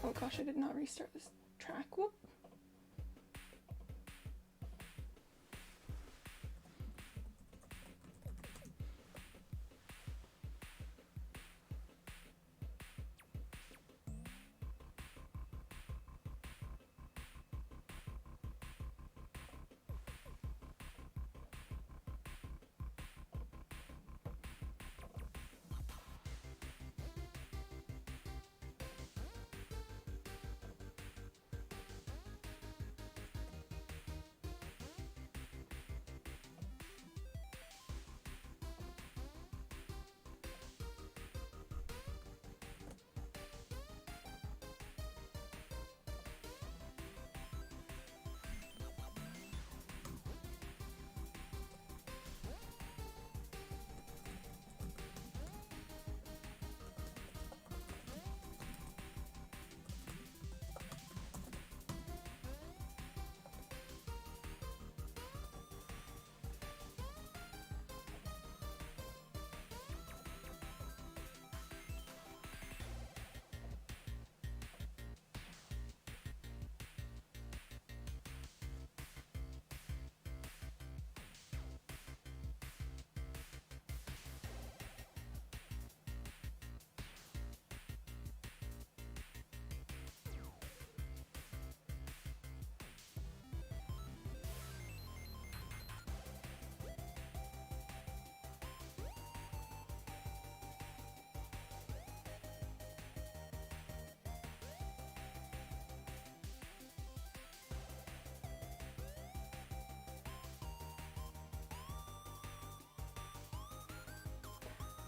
Oh gosh, I did not restart this track. Whoop.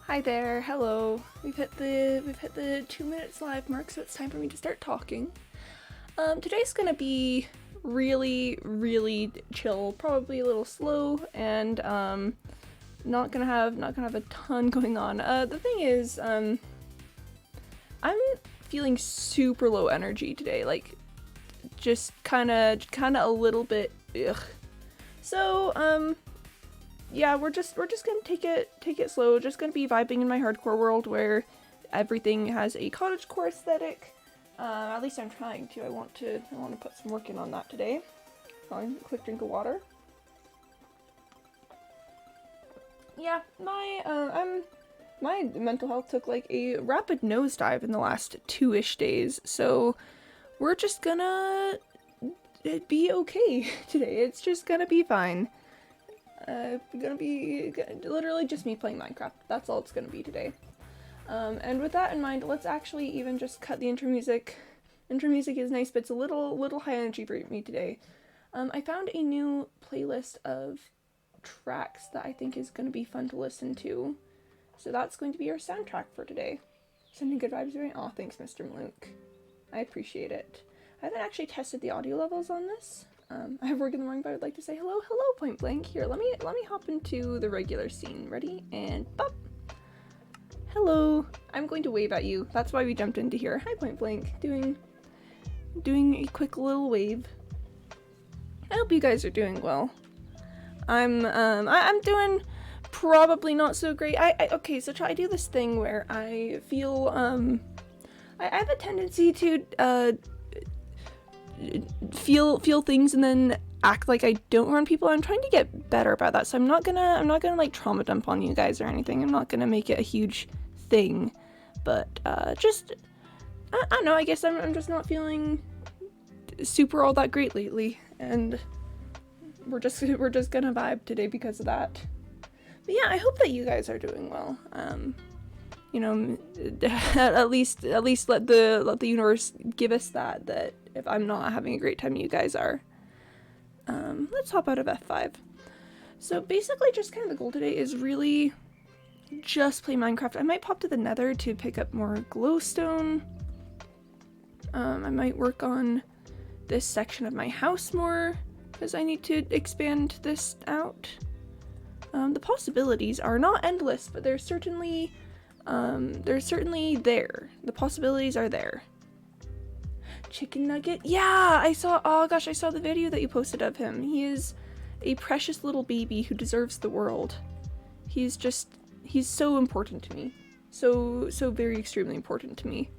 Hi there, hello. We've hit the 2 minutes live mark, so it's time for me to start talking. Today's gonna be really chill, probably a little slow, and not gonna have a ton going on. The thing is, I'm feeling super low energy today, like just kinda a little bit ugh. So yeah, we're just gonna take it slow. Just gonna be vibing in my hardcore world where everything has a cottagecore aesthetic. At least I'm trying to. I want to put some work in on that today. Fine, quick drink of water. Yeah, my mental health took like a rapid nosedive in the last 2-ish days. So we're just gonna be okay today. It's just gonna be fine. Gonna be literally just me playing Minecraft. That's all it's gonna be today. And with that in mind, let's actually even just cut the intro music. Intro music is nice, but it's a little high energy for me today. I found a new playlist of tracks that I think is gonna be fun to listen to. So that's going to be our soundtrack for today. Sending good vibes, right? Aw, thanks, Mr. Malook. I appreciate it. I haven't actually tested the audio levels on this. I have work in the morning, but I would like to say hello, point blank. Here, let me hop into the regular scene. Ready? And bop! Hello! I'm going to wave at you. That's why we jumped into here. Hi, point blank. Doing a quick little wave. I hope you guys are doing well. I'm doing probably not so great. Okay, so I do this thing where I feel, I have a tendency to, feel things and then act like I don't around people. I'm trying to get better about that, so I'm not gonna like trauma dump on you guys or anything. I'm not gonna make it a huge thing, but just I don't know, I guess I'm just not feeling super all that great lately, and we're just gonna vibe today because of that. But yeah, I hope that you guys are doing well. You know, at least let the universe give us that if I'm not having a great time, you guys are. Let's hop out of F5. So basically just kind of the goal today is really just play Minecraft. I might pop to the Nether to pick up more glowstone. I might work on this section of my house more because I need to expand this out. The possibilities are not endless, but they're certainly there. The possibilities are there. Chicken nugget? Yeah, I saw the video that you posted of him. He is a precious little baby who deserves the world. He's so important to me. So very extremely important to me.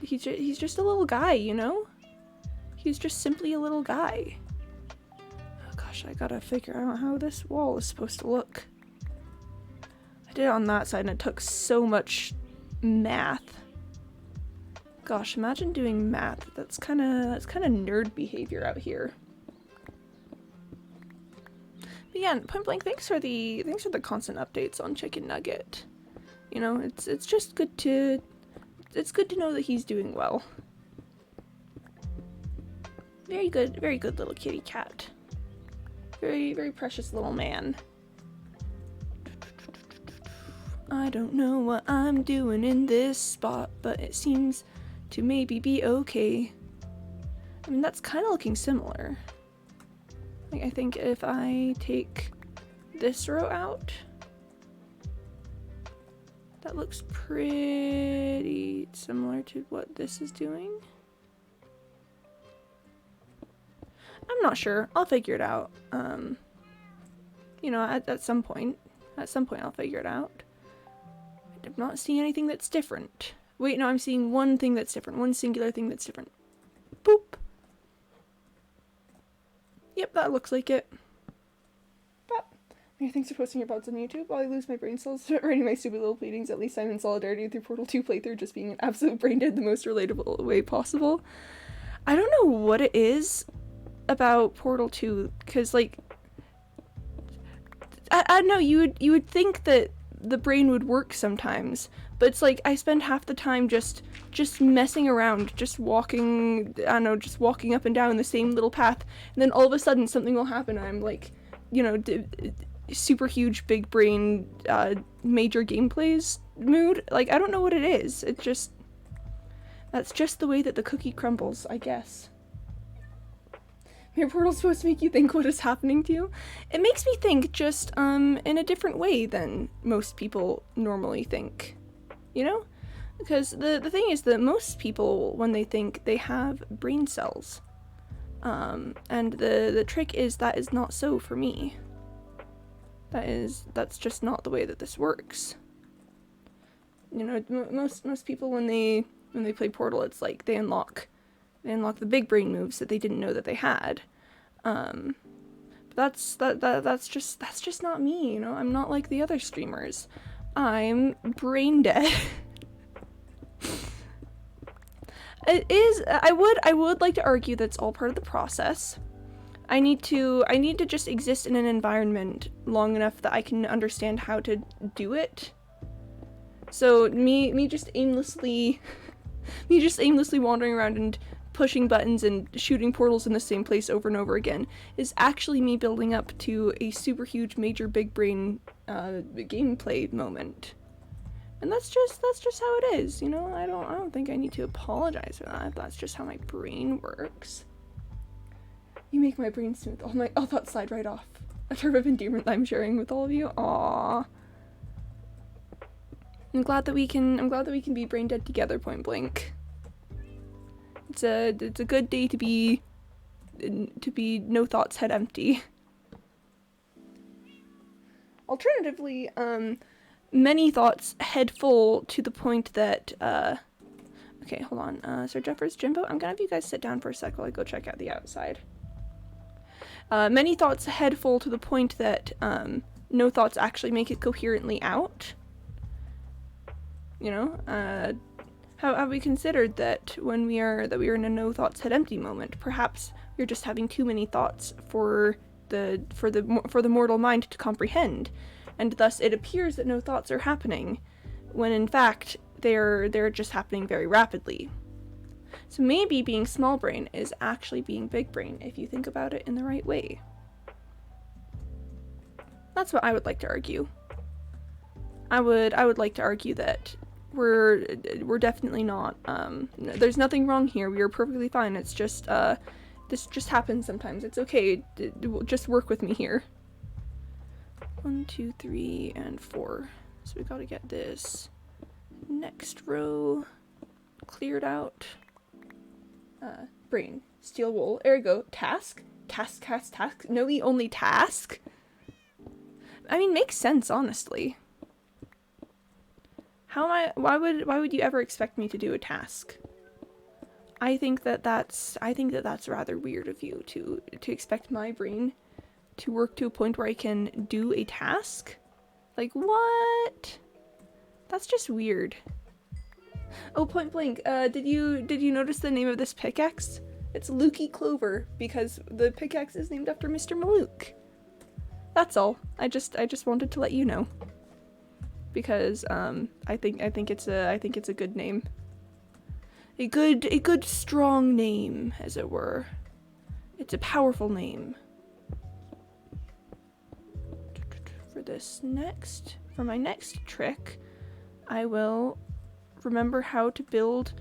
he's just a little guy, you know? He's just simply a little guy. Oh gosh, I gotta figure out how this wall is supposed to look. I did it on that side and it took so much math. Gosh, imagine doing math. That's kind of nerd behavior out here. But yeah, point blank, thanks for the constant updates on Chicken Nugget. You know, it's just good to know that he's doing well. Very good little kitty cat. Very precious little man. I don't know what I'm doing in this spot, but it seems to maybe be okay. I mean, that's kind of looking similar. Like, I think if I take this row out, that looks pretty similar to what this is doing. I'm not sure. I'll figure it out. You know, at some point I'll figure it out. I'm not seeing anything that's different. Wait, no, I'm seeing one thing that's different. One singular thing that's different. Boop. Yep, that looks like it. But, thanks for posting your pods on YouTube. While I lose my brain cells writing my stupid little pleadings, at least I'm in solidarity with your Portal 2 playthrough just being an absolute brain dead the most relatable way possible. I don't know what it is about Portal 2, because, like, I don't know, you would think that the brain would work sometimes, but it's like I spend half the time just messing around, just walking, I don't know, just walking up and down the same little path, and then all of a sudden something will happen and I'm like, you know, super huge big brain major gameplays mood. Like, I don't know what it is. It just, that's just the way that the cookie crumbles, I guess. Your portal's supposed to make you think what is happening to you. It makes me think just in a different way than most people normally think. You know? Because the thing is that most people, when they think, they have brain cells. And the trick is that is not so for me. That's just not the way that this works. You know, most people when they play Portal, it's like they unlock the big brain moves that they didn't know that they had. But that's just not me, you know? I'm not like the other streamers. I'm brain dead. It is, I would like to argue that's all part of the process. I need to just exist in an environment long enough that I can understand how to do it. So me just aimlessly wandering around and pushing buttons and shooting portals in the same place over and over again is actually me building up to a super huge major big brain gameplay moment. And that's just how it is, you know? I don't think I need to apologize for that. That's just how my brain works. You make my brain smooth. All thoughts slide right off. A term of endearment that I'm sharing with all of you. Aww. I'm glad that we can be brain dead together, point blank. It's a good day to be no thoughts, head empty. Alternatively, many thoughts, head full to the point that okay, hold on. Sir Jeffers, Jimbo, I'm gonna have you guys sit down for a sec while I go check out the outside. Many thoughts, head full to the point that no thoughts actually make it coherently out. You know, have we considered that when we are in a no thoughts head empty moment, perhaps we're just having too many thoughts for the mortal mind to comprehend, and thus it appears that no thoughts are happening, when in fact they're just happening very rapidly. So maybe being small brain is actually being big brain if you think about it in the right way. That's what I would like to argue. I would like to argue that we're definitely not, there's nothing wrong here, we are perfectly fine, it's just, this just happens sometimes, it's okay, just work with me here. 1, 2, 3, and 4, so we gotta get this next row cleared out. Brain, steel wool, ergo, task, no, we only task? I mean, makes sense, honestly. Why would you ever expect me to do a task? I think that that's rather weird of you to expect my brain to work to a point where I can do a task. Like, what? That's just weird. Oh, point blank. Did you notice the name of this pickaxe? It's Lukey Clover because the pickaxe is named after Mr. Malouk. That's all. I just wanted to let you know. Because I think it's a good name. A good strong name, as it were. It's a powerful name. For my next trick, I will remember how to build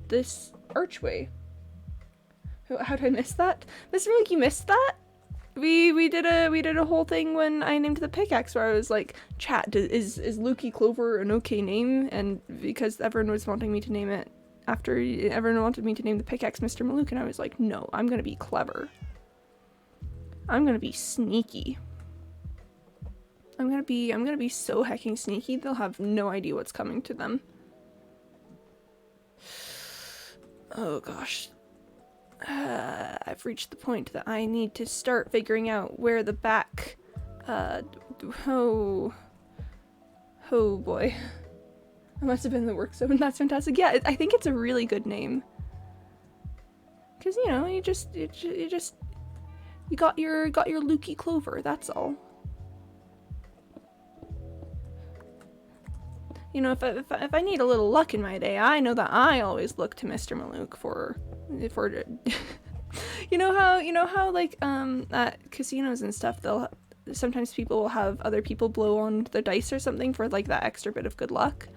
this archway. How did I miss that? Mr. Malouk, you missed that? We did a whole thing when I named the pickaxe where I was like, chat, is Lukey Clover an okay name? And because everyone was wanting me to name it after everyone wanted me to name the pickaxe Mr. Malouk, and I was like, no, I'm gonna be clever. I'm gonna be sneaky. I'm gonna be so hecking sneaky they'll have no idea what's coming to them. Oh gosh. I've reached the point that I need to start figuring out where the back, oh boy. I must have been in the work zone. That's fantastic. Yeah, I think it's a really good name. Cause you know, you got your Lukey Clover, that's all. You know, if I need a little luck in my day, I know that I always look to Mr. Malouk for you know how like at casinos and stuff, sometimes people will have other people blow on their dice or something for like that extra bit of good luck.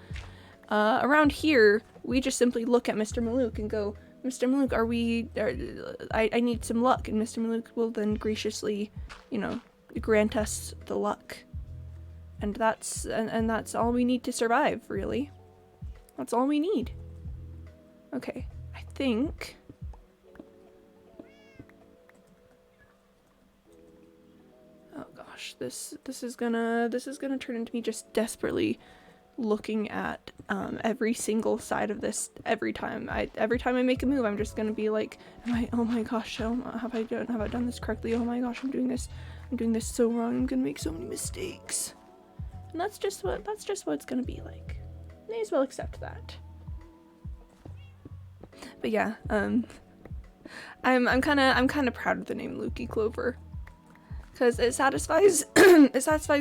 Around here, we just simply look at Mr. Malouk and go, Mr. Malouk, I need some luck, and Mr. Malouk will then graciously, you know, grant us the luck. And that's all we need to survive, really. That's all we need. Okay, I think oh gosh, this is gonna turn into me just desperately looking at every single side of this every time I make a move. I'm just gonna be like, oh my gosh, have I done this correctly? Oh my gosh, I'm doing this so wrong. I'm gonna make so many mistakes. And that's just what it's gonna be like. May as well accept that. But yeah, I'm kind of proud of the name Lukey Clover, because it satisfies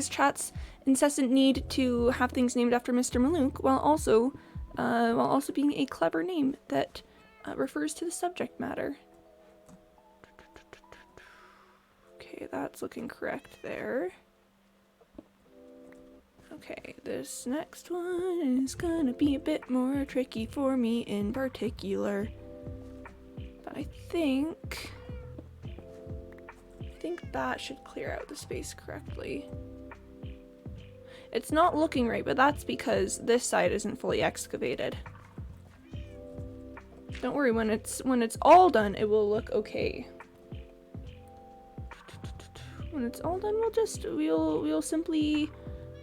chat's incessant need to have things named after Mr. Malouk, while also being a clever name that refers to the subject matter. Okay, that's looking correct there. Okay, this next one is gonna be a bit more tricky for me in particular. But I think that should clear out the space correctly. It's not looking right, but that's because this side isn't fully excavated. Don't worry, when it's all done, it will look okay. When it's all done, we'll simply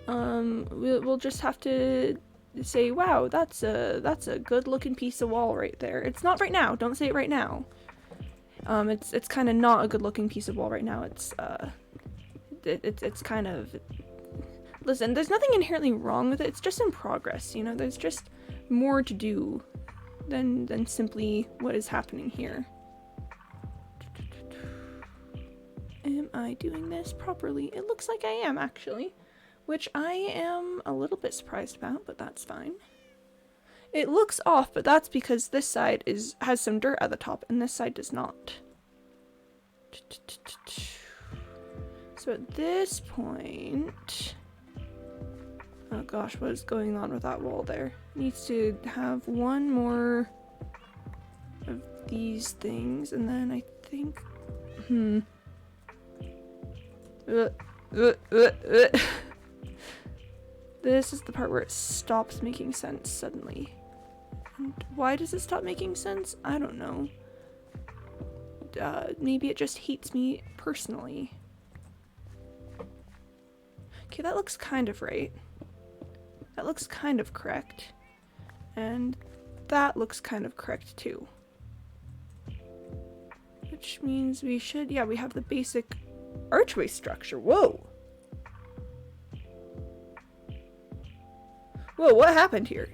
we'll just have to say, wow, that's a good looking piece of wall right there. It's not right now. Don't say it right now. It's kind of not a good looking piece of wall right now. It's kind of, listen, there's nothing inherently wrong with it. It's just in progress, you know. There's just more to do than simply what is happening here. Am I doing this properly? It looks like I am, actually. Which I am a little bit surprised about, but that's fine. It looks off, but that's because this side has some dirt at the top, and this side does not. So at this point... Oh gosh, what is going on with that wall there? Needs to have one more of these things, and then I think... This is the part where it stops making sense suddenly. And why does it stop making sense? I don't know. Maybe it just hates me personally. Okay, that looks kind of right. That looks kind of correct. And that looks kind of correct too. which means we should, yeah, we have the basic archway structure. Whoa! Whoa, what happened here?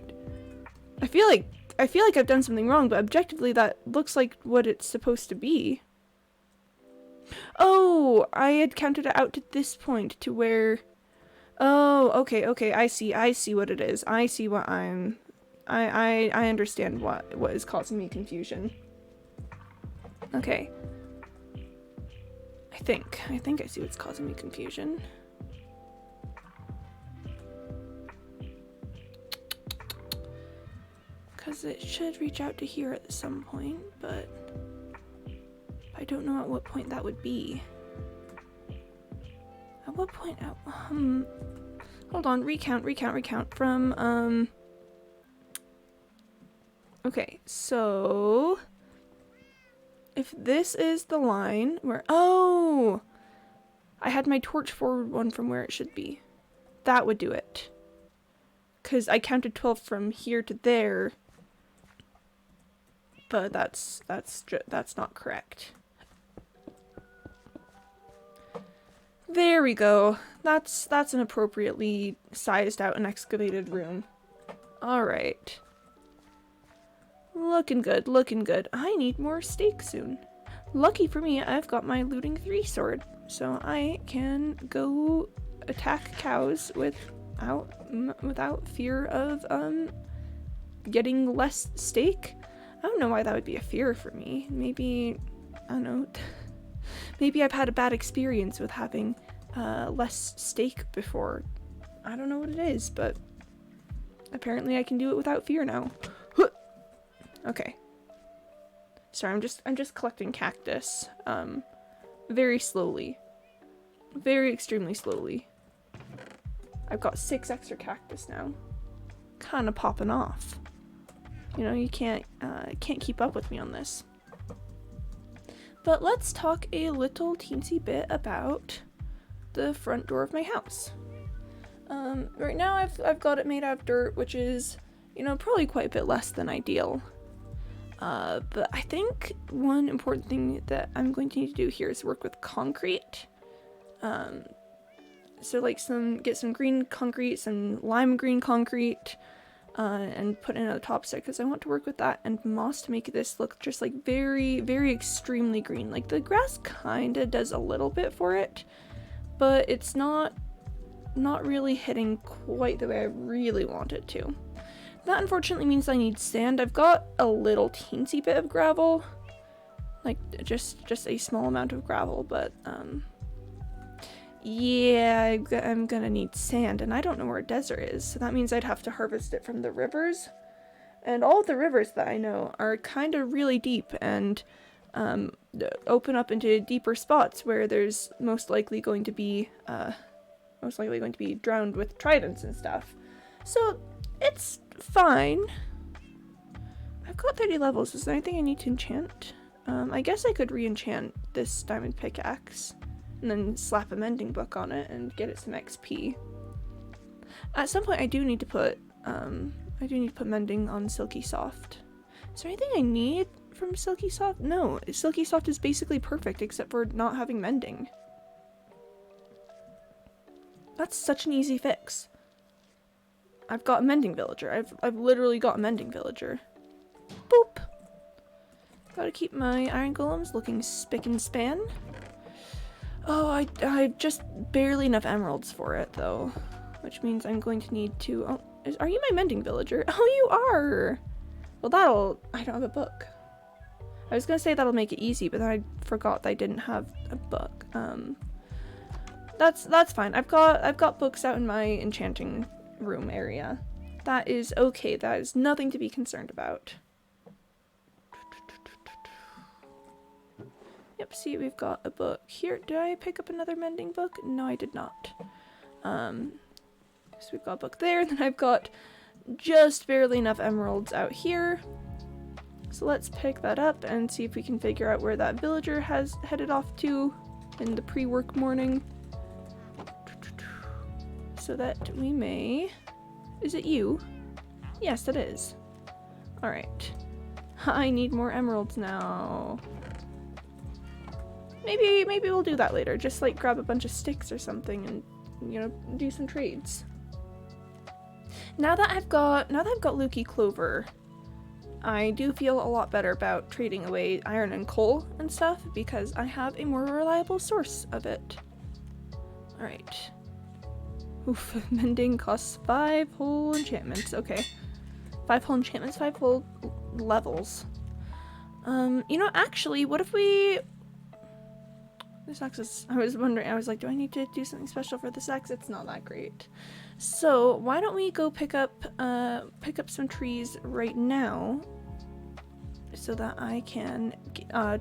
I feel like I've done something wrong, but objectively that looks like what it's supposed to be. Oh, I had counted it out to this point to where... Oh, okay, I see what it is. I see what I understand what is causing me confusion. Okay. I think I see what's causing me confusion. Because it should reach out to here at some point, but I don't know at what point that would be. At what point? Hold on, recount from, okay, so if this is the line where, oh, I had my torch forward one from where it should be. That would do it. Because I counted 12 from here to there, but that's not correct. There we go. That's an appropriately sized out and excavated room. Alright. Looking good, looking good. I need more steak soon. Lucky for me, I've got my looting 3 sword, so I can go attack cows without fear of getting less steak. I don't know why that would be a fear for me. Maybe, I don't know. Maybe I've had a bad experience with having less steak before. I don't know what it is, but apparently I can do it without fear now. Okay. Sorry, I'm just collecting cactus. Very slowly. Very extremely slowly. I've got 6 extra cactus now. Kinda popping off. You know, you can't keep up with me on this. But let's talk a little teensy bit about the front door of my house. Right now I've got it made out of dirt, which is, you know, probably quite a bit less than ideal. But I think one important thing that I'm going to need to do here is work with concrete. So like get some green concrete, some lime green concrete, and put in a topsoil, because I want to work with that and moss to make this look just like very, very extremely green. Like the grass kinda does a little bit for it, but it's not really hitting quite the way I really want it to. That unfortunately means I need sand. I've got a little teensy bit of gravel, like just a small amount of gravel, but yeah, I'm gonna need sand, and I don't know where a desert is, so that means I'd have to harvest it from the rivers. And all of the rivers that I know are kind of really deep and open up into deeper spots where there's most likely going to be drowned with tridents and stuff. So it's fine. I've got 30 levels. Is there anything I need to enchant? I guess I could re-enchant this diamond pickaxe and then slap a mending book on it and get it some XP. At some point I do need to put mending on Silky Soft. Is there anything I need from Silky Soft? No, Silky Soft is basically perfect except for not having mending. That's such an easy fix. I've got a mending villager. I've literally got a mending villager. Boop. Gotta keep my iron golems looking spick and span. Oh, I just barely enough emeralds for it though, which means I'm going to need to. Oh, are you my mending villager? Oh, you are. Well, I don't have a book. I was gonna say that'll make it easy, but then I forgot that I didn't have a book. That's fine. I've got books out in my enchanting room area. That is okay. That is nothing to be concerned about. Yep, see, we've got a book here. Did I pick up another mending book? No, I did not. So we've got a book there, and then I've got just barely enough emeralds out here. So let's pick that up and see if we can figure out where that villager has headed off to in the pre-work morning. So that we may... Is it you? Yes, it is. Alright. I need more emeralds now. maybe we'll do that later. Just like grab a bunch of sticks or something and, you know, do some trades. Now that I've got Lukey Clover, I do feel a lot better about trading away iron and coal and stuff because I have a more reliable source of it. Alright. Oof, mending costs 5 whole enchantments. Okay. 5 whole enchantments, 5 whole levels. You know, actually, what if we... This axe is... I was wondering, I was like, do I need to do something special for this axe? It's not that great. So, why don't we go pick up some trees right now so that I can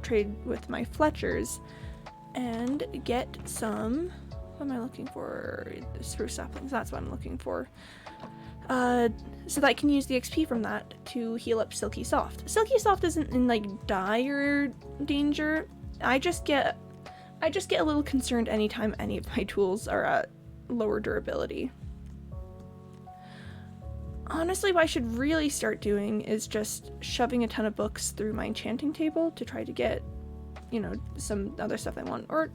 trade with my Fletchers and get some... What am I looking for? Spruce saplings, that's what I'm looking for. So that I can use the XP from that to heal up Silky Soft. Silky Soft isn't in like dire danger. I just get a little concerned anytime any of my tools are at lower durability. Honestly, what I should really start doing is just shoving a ton of books through my enchanting table to try to get, you know, some other stuff I want. Or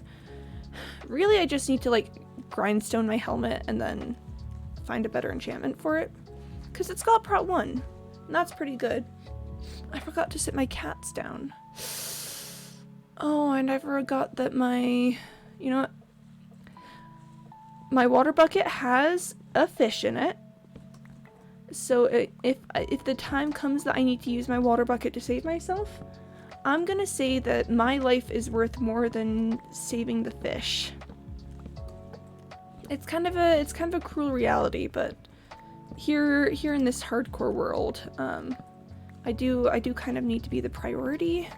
really, I just need to like grindstone my helmet and then find a better enchantment for it. Because it's got Prot 1, and that's pretty good. I forgot to sit my cats down. Oh, and I forgot that my, you know what? My water bucket has a fish in it. So if the time comes that I need to use my water bucket to save myself, I'm gonna say that my life is worth more than saving the fish. It's kind of a cruel reality, but here in this hardcore world, I do kind of need to be the priority,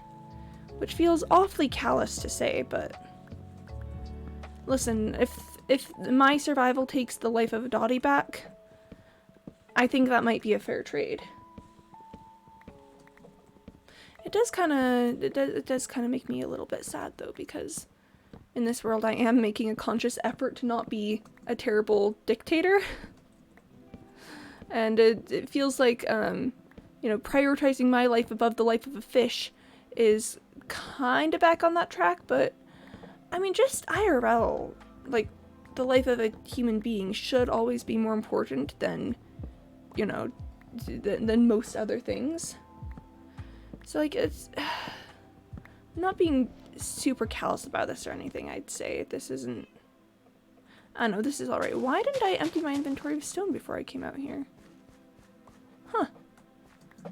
which feels awfully callous to say, but listen, if my survival takes the life of a Dottie back, I think that might be a fair trade. It does kind of make me a little bit sad though, because in this world I am making a conscious effort to not be a terrible dictator. And it feels like, you know, prioritizing my life above the life of a fish is kind of back on that track, but I mean, just IRL, like, the life of a human being should always be more important than, you know, than most other things. So, like, it's not being super callous about this or anything, I'd say. This isn't... I don't know, this is alright. Why didn't I empty my inventory of stone before I came out here? Huh.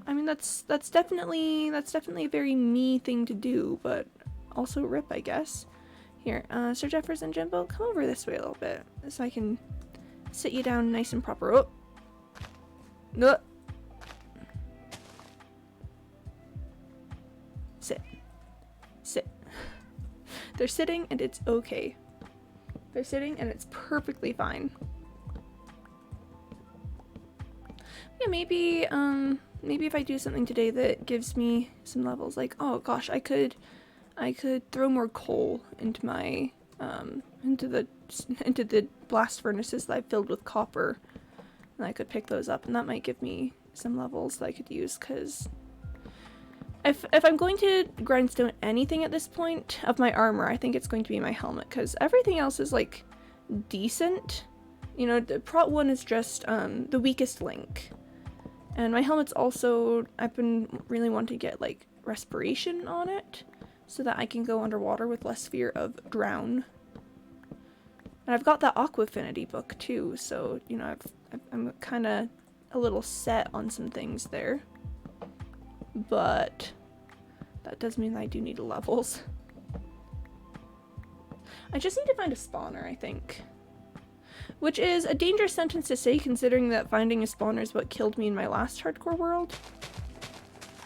I mean, that's definitely a very me thing to do, but also rip, I guess. Here, Sir Jeffers and Jimbo, come over this way a little bit, so I can sit you down nice and proper. Oh! No! Sit. Sit. They're sitting and it's okay. They're sitting and it's perfectly fine. Yeah, maybe if I do something today that gives me some levels, like, oh gosh, I could throw more coal into my, into the blast furnaces that I've filled with copper, and I could pick those up, and that might give me some levels that I could use, because if I'm going to grindstone anything at this point of my armor, I think it's going to be my helmet, because everything else is, like, decent. You know, the Prot 1 is just, the weakest link. And my helmet's also, I've been really wanting to get, like, respiration on it, so that I can go underwater with less fear of drown. And I've got that Aqua Affinity book, too, so, you know, I'm kind of a little set on some things there. But that does mean I do need levels. I just need to find a spawner, I think. Which is a dangerous sentence to say, considering that finding a spawner is what killed me in my last hardcore world.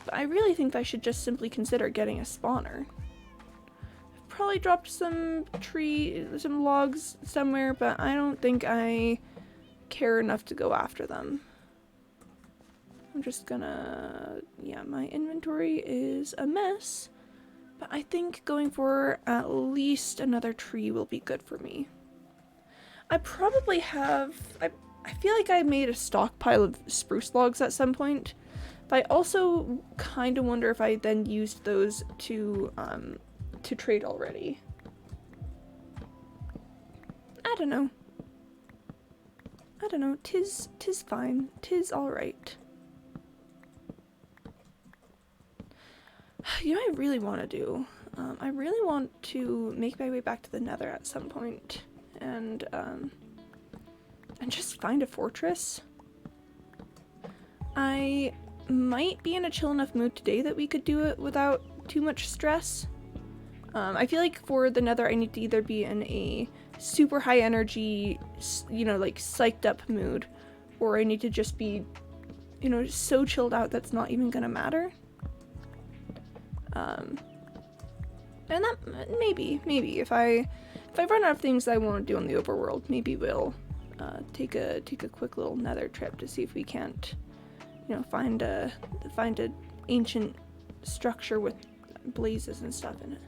But I really think I should just simply consider getting a spawner. I've probably dropped some logs somewhere, but I don't think I care enough to go after them. I'm just gonna... yeah, my inventory is a mess, but I think going for at least another tree will be good for me. I probably have... I feel like I made a stockpile of spruce logs at some point, but I also kind of wonder if I then used those to to trade already. I don't know. Tis fine. Tis alright. You know what I really want to do? I really want to make my way back to the Nether at some point, and just find a fortress. I might be in a chill enough mood today that we could do it without too much stress. I feel like for the Nether I need to either be in a super high energy, you know, like psyched up mood, or I need to just be, you know, so chilled out that's not even gonna matter. And that maybe if I run out of things that I want to do on the overworld, maybe we'll take a quick little Nether trip to see if we can't, you know, find a ancient structure with blazes and stuff in it.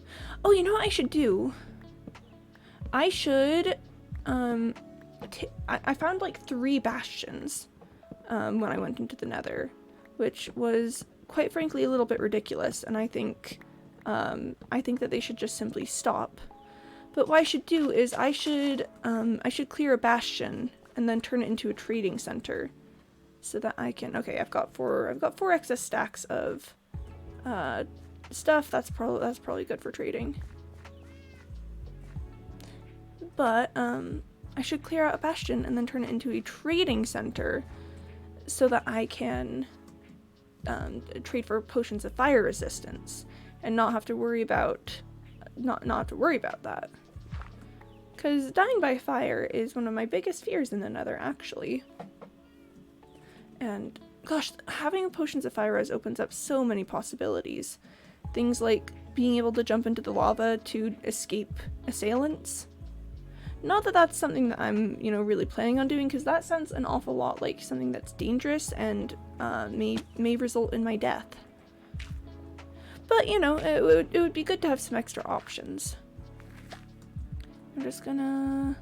Oh, you know what I should do? I should I found like 3 bastions when I went into the Nether, which was quite frankly a little bit ridiculous, and I think that they should just simply stop. But what I should do is I should clear a bastion and then turn it into a trading center, so that I can. Okay, I've got 4 excess stacks of stuff. That's probably good for trading. But I should clear out a bastion and then turn it into a trading center, so that I can trade for potions of fire resistance and not have to worry about that. Because dying by fire is one of my biggest fears in the Nether, actually. And gosh, having potions of fire res opens up so many possibilities. Things like being able to jump into the lava to escape assailants. Not that that's something that I'm, you know, really planning on doing, because that sounds an awful lot like something that's dangerous and may result in my death. But, you know, it would be good to have some extra options. I'm just gonna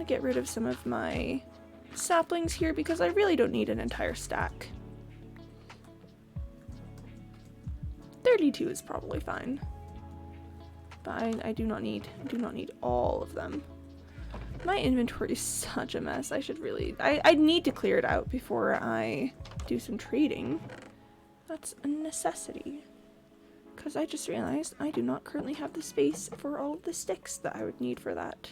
get rid of some of my saplings here, because I really don't need an entire stack. 32 is probably fine. But I do not need all of them. My inventory is such a mess. I need to clear it out before I do some trading. That's a necessity. Because I just realized I do not currently have the space for all of the sticks that I would need for that.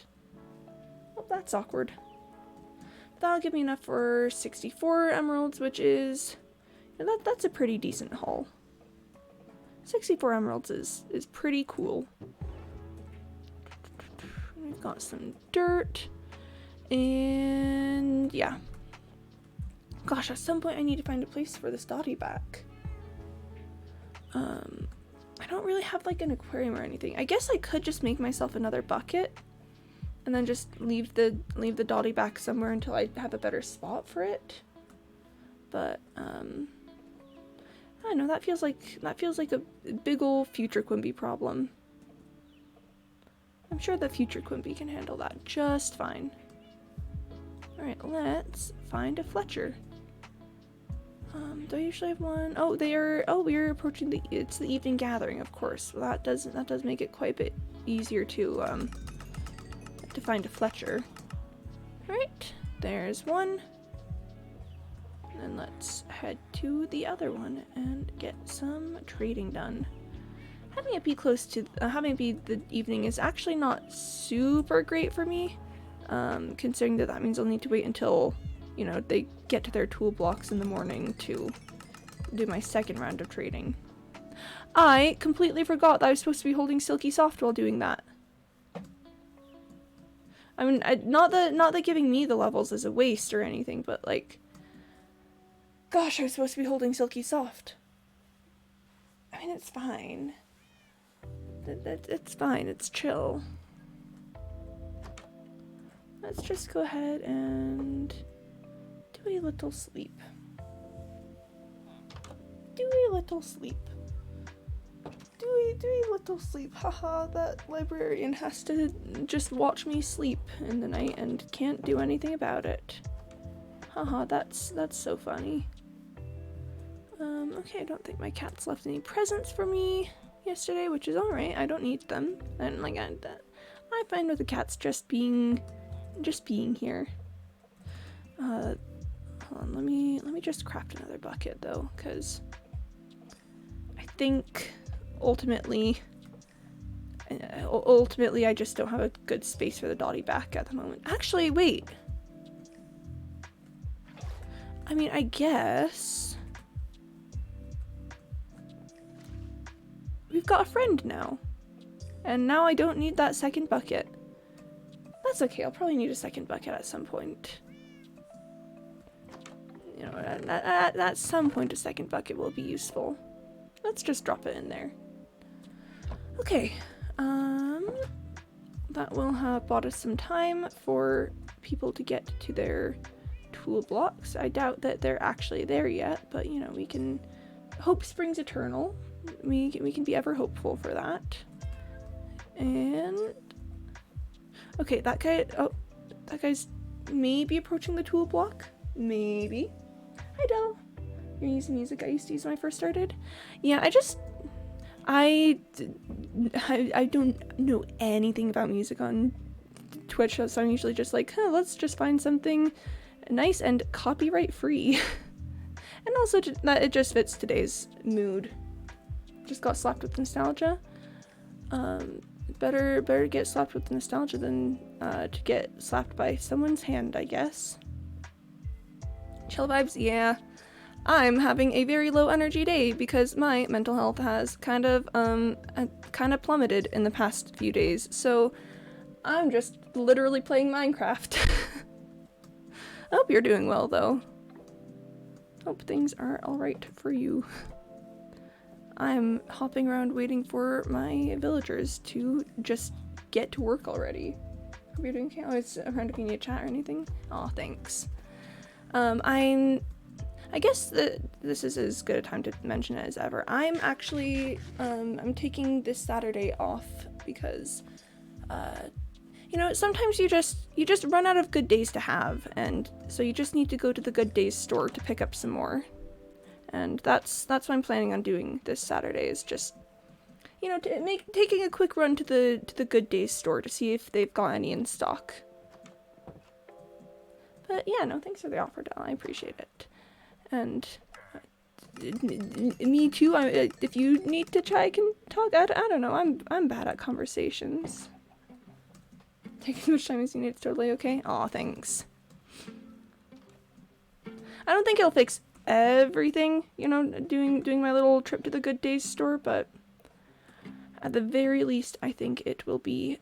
Well, that's awkward. That'll give me enough for 64 emeralds, which is, you know, that's a pretty decent haul. 64 emeralds is pretty cool. We've got some dirt, and yeah. Gosh, at some point I need to find a place for this dotty back. I don't really have like an aquarium or anything. I guess I could just make myself another bucket and then just leave the dotty back somewhere until I have a better spot for it. But I don't know, that feels like a big ol' future Quimby problem. I'm sure the future Quimby can handle that just fine. Alright, let's find a Fletcher. Do I usually have one? Oh, we're approaching it's the evening gathering, of course. Well, that does make it quite a bit easier to find a Fletcher. Alright, there's one. And then let's head to the other one and get some trading done. Having it be the evening is actually not super great for me, considering that means I'll need to wait until, you know, they get to their tool blocks in the morning to do my second round of trading. I completely forgot that I was supposed to be holding Silky Soft while doing that. I mean, not that giving me the levels is a waste or anything, but like, gosh, I was supposed to be holding Silky Soft. I mean, it's fine. It's fine, it's chill. Let's just go ahead and do a little sleep. Do a little sleep. Do a little sleep. Haha, that librarian has to just watch me sleep in the night and can't do anything about it. Haha, that's so funny. Okay, I don't think my cat's left any presents for me. yesterday, which is alright. I don't need them. And like I'm fine with the cats just being here. Hold on, let me just craft another bucket though, because I think ultimately I just don't have a good space for the dotty back at the moment. Actually, wait. I mean, I guess we've got a friend now. And now I don't need that second bucket. That's okay, I'll probably need a second bucket at some point. You know, at some point a second bucket will be useful. Let's just drop it in there. Okay, that will have bought us some time for people to get to their tool blocks. I doubt that they're actually there yet, but you know, we can, hope springs eternal. We can be ever hopeful for that. And okay, that guy's maybe approaching the tool block. Maybe. Hi, Del. You're using music I used to use when I first started? Yeah, I don't know anything about music on Twitch, so I'm usually just like, let's just find something nice and copyright free. And also that it just fits today's mood. Just got slapped with nostalgia. Better get slapped with nostalgia than to get slapped by someone's hand, I guess. Chill vibes, yeah. I'm having a very low energy day because my mental health has kind of plummeted in the past few days. So I'm just literally playing Minecraft. I hope you're doing well though. Hope things are alright for you. I'm hopping around waiting for my villagers to just get to work already. Hope you're doing okay. Oh, it's around if you need a chat or anything. Aw, thanks. I guess that this is as good a time to mention it as ever. I'm actually, I'm taking this Saturday off because, you know, sometimes you just run out of good days to have, and so you just need to go to the Good Days store to pick up some more. And that's what I'm planning on doing this Saturday, is just, you know, taking a quick run to the Good Days store to see if they've got any in stock. But yeah, no, thanks for the offer, Del. I appreciate it. And me too. If you need to try, I can talk. I don't know. I'm bad at conversations. Taking as much time as you need, it's totally okay. Aw, thanks. I don't think it'll fix everything, you know, doing my little trip to the Good Days store, but at the very least, I think it will be.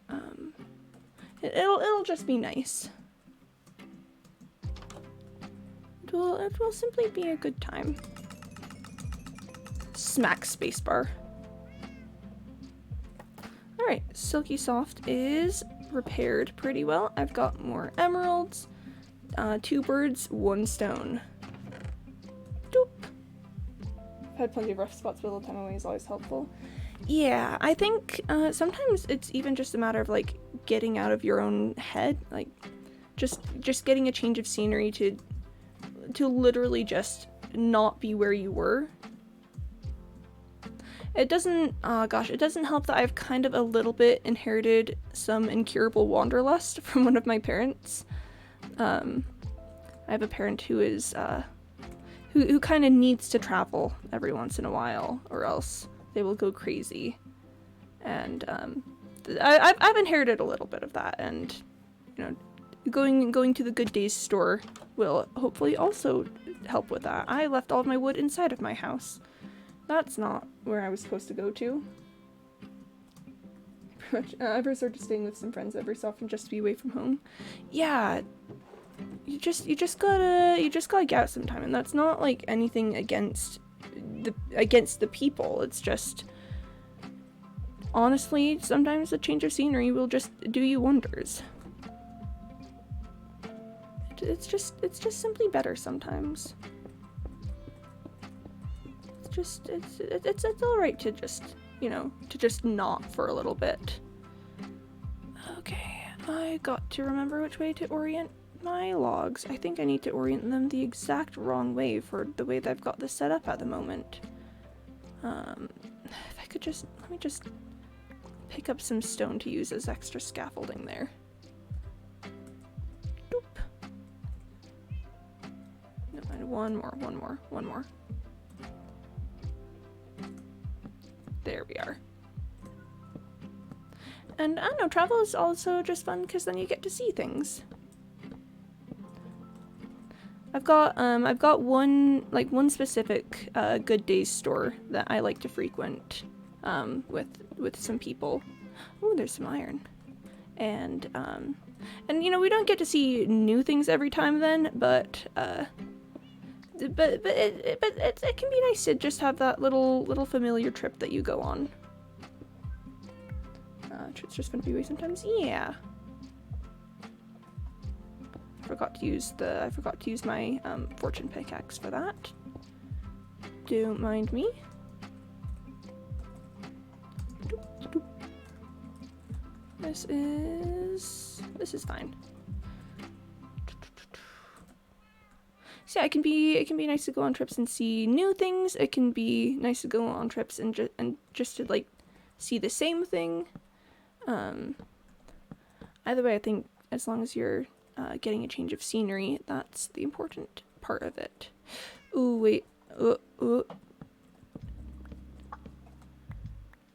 It'll just be nice. It will simply be a good time. Smack spacebar. Alright, Silky Soft is repaired pretty well. I've got more emeralds, 2 birds, 1 stone. Doop. I've had plenty of rough spots, but a little time away is always helpful. Yeah, I think sometimes it's even just a matter of like getting out of your own head, like just getting a change of scenery to literally just not be where you were. It doesn't, it doesn't help that I've kind of a little bit inherited some incurable wanderlust from one of my parents. I have a parent who is, who kind of needs to travel every once in a while, or else they will go crazy. And, I've inherited a little bit of that, and, you know, going to the Good Days store will hopefully also help with that. I left all of my wood inside of my house. That's not where I was supposed to go to. Pretty much, I've resorted to staying with some friends every so often just to be away from home. Yeah, you just gotta get out sometime, and that's not like anything against the people. It's just, honestly, sometimes a change of scenery will just do you wonders. It's just simply better sometimes. It's all right to just, you know, to just not for a little bit. Okay, I got to remember which way to orient my logs. I think I need to orient them the exact wrong way for the way that I've got this set up at the moment. If I could just, let me just pick up some stone to use as extra scaffolding there. Doop. No, and one more. There we are. And I don't know, travel is also just fun because then you get to see things. I've got one specific Good Days store that I like to frequent with some people. Oh, there's some iron. And you know, we don't get to see new things every time then, but it can be nice to just have that little familiar trip that you go on. It's just fun to be away sometimes. Yeah. I forgot to use my fortune pickaxe for that. Don't mind me. Doop, doop. This is fine. So yeah, it can be nice to go on trips and see new things. It can be nice to go on trips and just to like see the same thing. Either way, I think as long as you're getting a change of scenery, that's the important part of it. Ooh, wait.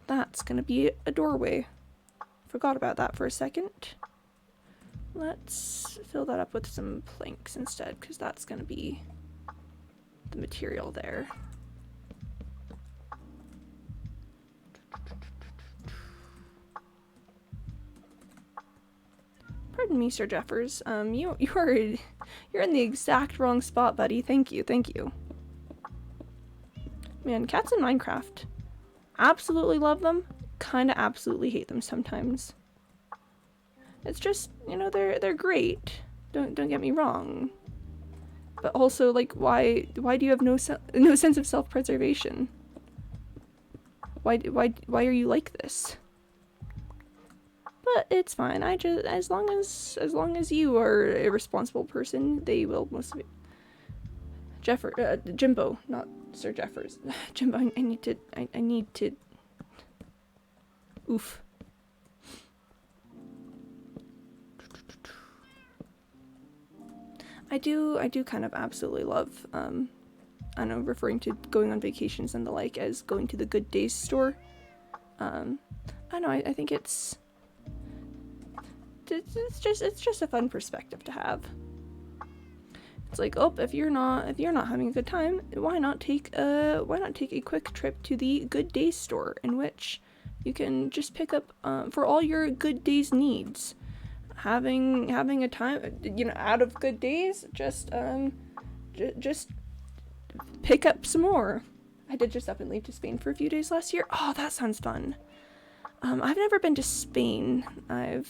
That's gonna be a doorway. Forgot about that for a second. Let's fill that up with some planks instead, because that's gonna be the material there. Pardon me, Sir Jeffers. You're in the exact wrong spot, buddy. Thank you. Man, cats in Minecraft. Absolutely love them. Kinda absolutely hate them sometimes. It's just, you know, they're great. Don't get me wrong. But also, like, why do you have no sense of self-preservation? Why are you like this? But it's fine. I just, as long as you are a responsible person, they will most of it. Jimbo, not Sir Jeffers. Jimbo, I need to. Oof. I do kind of absolutely love, I know, referring to going on vacations and the like as going to the Good Days store. I know, I think it's just a fun perspective to have. It's like, oh, if you're not having a good time, why not take a quick trip to the Good Days store, in which you can just pick up for all your Good Days needs. Having a time, you know, out of Good Days, just pick up some more. I did just up and leave to Spain for a few days last year. Oh, that sounds fun. I've never been to Spain. I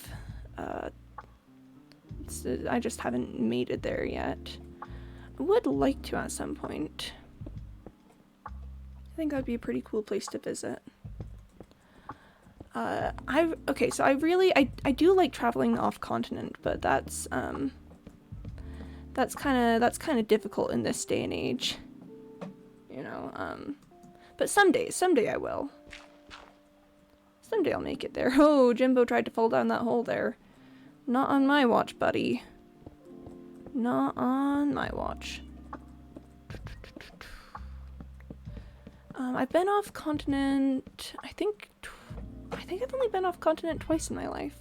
just haven't made it there yet. I would like to at some point. I think that'd be a pretty cool place to visit. So I do like traveling off continent, but that's kind of difficult in this day and age. You know, but someday I will. Someday I'll make it there. Oh, Jimbo tried to fall down that hole there. Not on my watch, buddy. Not on my watch. I've been off continent, I think I've only been off continent twice in my life.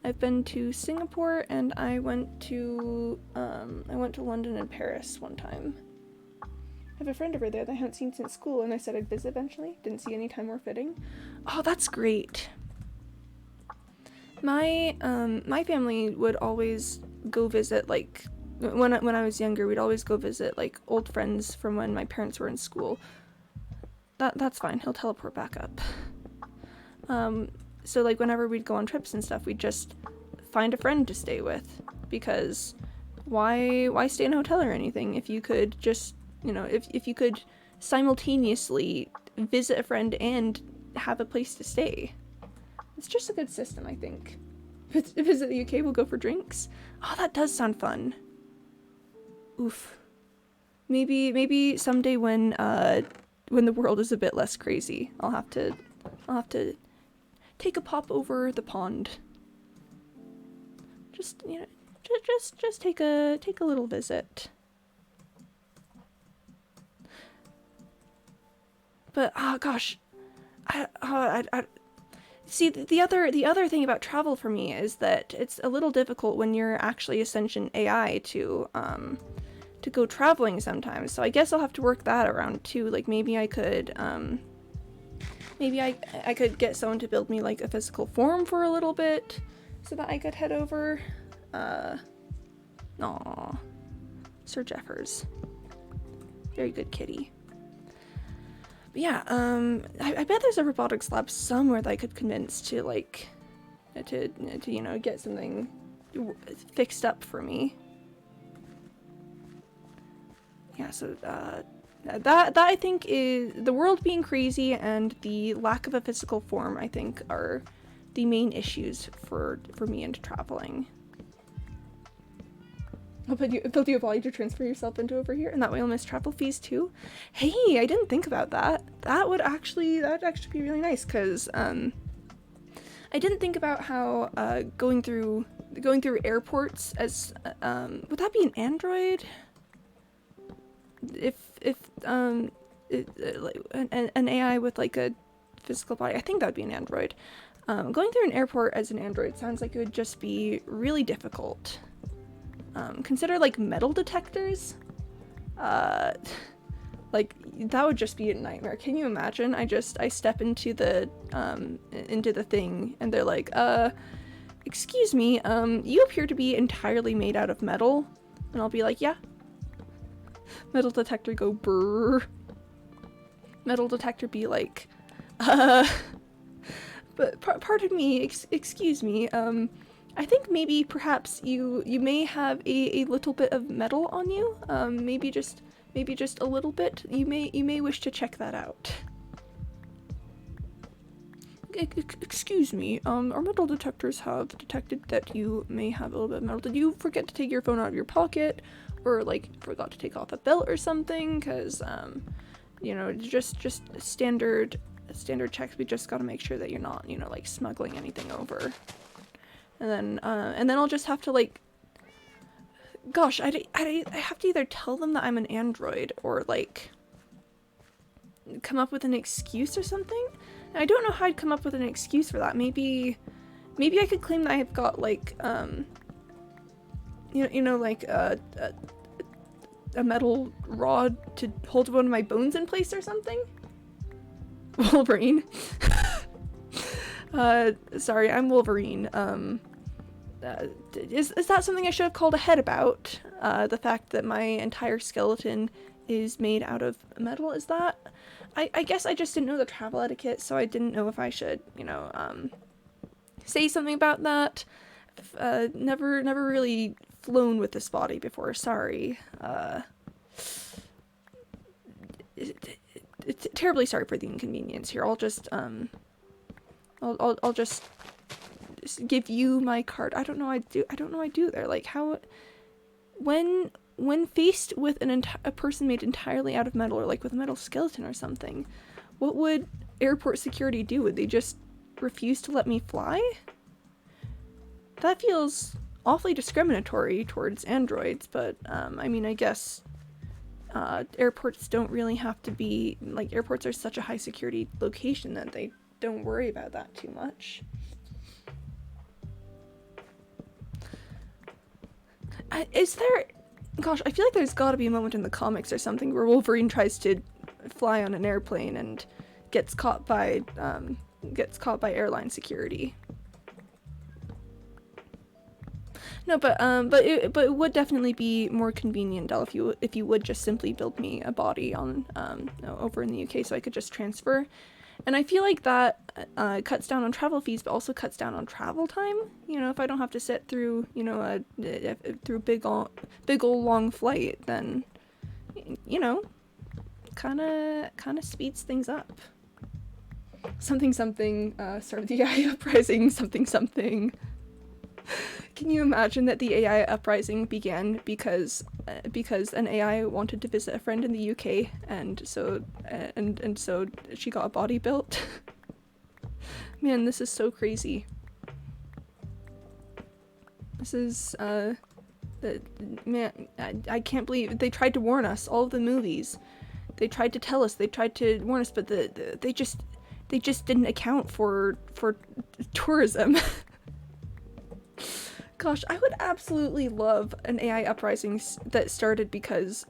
I've been to Singapore and I went to London and Paris one time. I have a friend over there that I haven't seen since school, and I said I'd visit eventually. Didn't see any time more fitting. Oh, that's great. My family would always go visit, like, when I was younger, we'd always go visit, like, old friends from when my parents were in school. That's fine. He'll teleport back up. So, like, whenever we'd go on trips and stuff, we'd just find a friend to stay with, because why stay in a hotel or anything if you could just, you know, if you could simultaneously visit a friend and have a place to stay. It's just a good system, I think. Visit the UK, we'll go for drinks. Oh, that does sound fun. Oof. Maybe someday when when the world is a bit less crazy, I'll have to take a pop over the pond. Just, you know, just take a little visit. But oh gosh, I see the other thing about travel for me is that it's a little difficult when you're actually a sentient AI to go traveling sometimes. So I guess I'll have to work that around too. Like maybe I could get someone to build me like a physical form for a little bit so that I could head over. Aw, Sir Jeffers, very good kitty. But yeah, I bet there's a robotics lab somewhere that I could convince to like to you know, get something fixed up for me. Yeah, so that I think is the world being crazy and the lack of a physical form, I think, are the main issues for me into traveling. I'll build you a body to transfer yourself into over here, and that way you'll miss travel fees too. Hey, I didn't think about that. That would actually be really nice, because I didn't think about how going through airports as would that be an android? If like an AI with like a physical body, I think that would be an android. Going through an airport as an android sounds like it would just be really difficult. Consider like metal detectors. Like that would just be a nightmare. Can you imagine? I step into the thing and they're like, excuse me, you appear to be entirely made out of metal. And I'll be like, yeah. Metal detector go brrr. Metal detector be like, but pardon me, excuse me, I think maybe perhaps you may have a little bit of metal on you. Maybe just a little bit. You may wish to check that out. Excuse me, our metal detectors have detected that you may have a little bit of metal. Did you forget to take your phone out of your pocket? Or like forgot to take off a belt or something? Because you know, just standard checks. We just gotta make sure that you're not, you know, like smuggling anything over. And then I'll just have to like, gosh, I have to either tell them that I'm an android or like come up with an excuse or something. And I don't know how I'd come up with an excuse for that. Maybe I could claim that I've got like you know like a metal rod to hold one of my bones in place or something. Wolverine. Sorry, I'm Wolverine. Is that something I should have called ahead about? The fact that my entire skeleton is made out of metal, is that? I guess I just didn't know the travel etiquette, so I didn't know if I should, you know, say something about that. Never really flown with this body before, sorry. Terribly sorry for the inconvenience here. I'll just, I'll just give you my card. I don't know I do there. Like how, when faced with a person made entirely out of metal, or like with a metal skeleton or something, what would airport security do? Would they just refuse to let me fly? That feels awfully discriminatory towards androids, but I mean, I guess airports don't really have to be, like, airports are such a high security location that they don't worry about that too much. Is there, gosh, I feel like there's gotta be a moment in the comics or something where Wolverine tries to fly on an airplane and gets caught by airline security. No, but it would definitely be more convenient, Del, if you would just simply build me a body on over in the UK, so I could just transfer. And I feel like that cuts down on travel fees, but also cuts down on travel time. You know, if I don't have to sit through, you know, through big ol' long flight, then, you know, kind of speeds things up. Something, start the AI uprising, something. Can you imagine that the AI uprising began because an AI wanted to visit a friend in the UK, and so she got a body built? Man, this is so crazy. This is man, I can't believe they tried to warn us. All of the movies, they tried to tell us, they tried to warn us, but they just didn't account for tourism. Gosh, I would absolutely love an AI uprising that started because,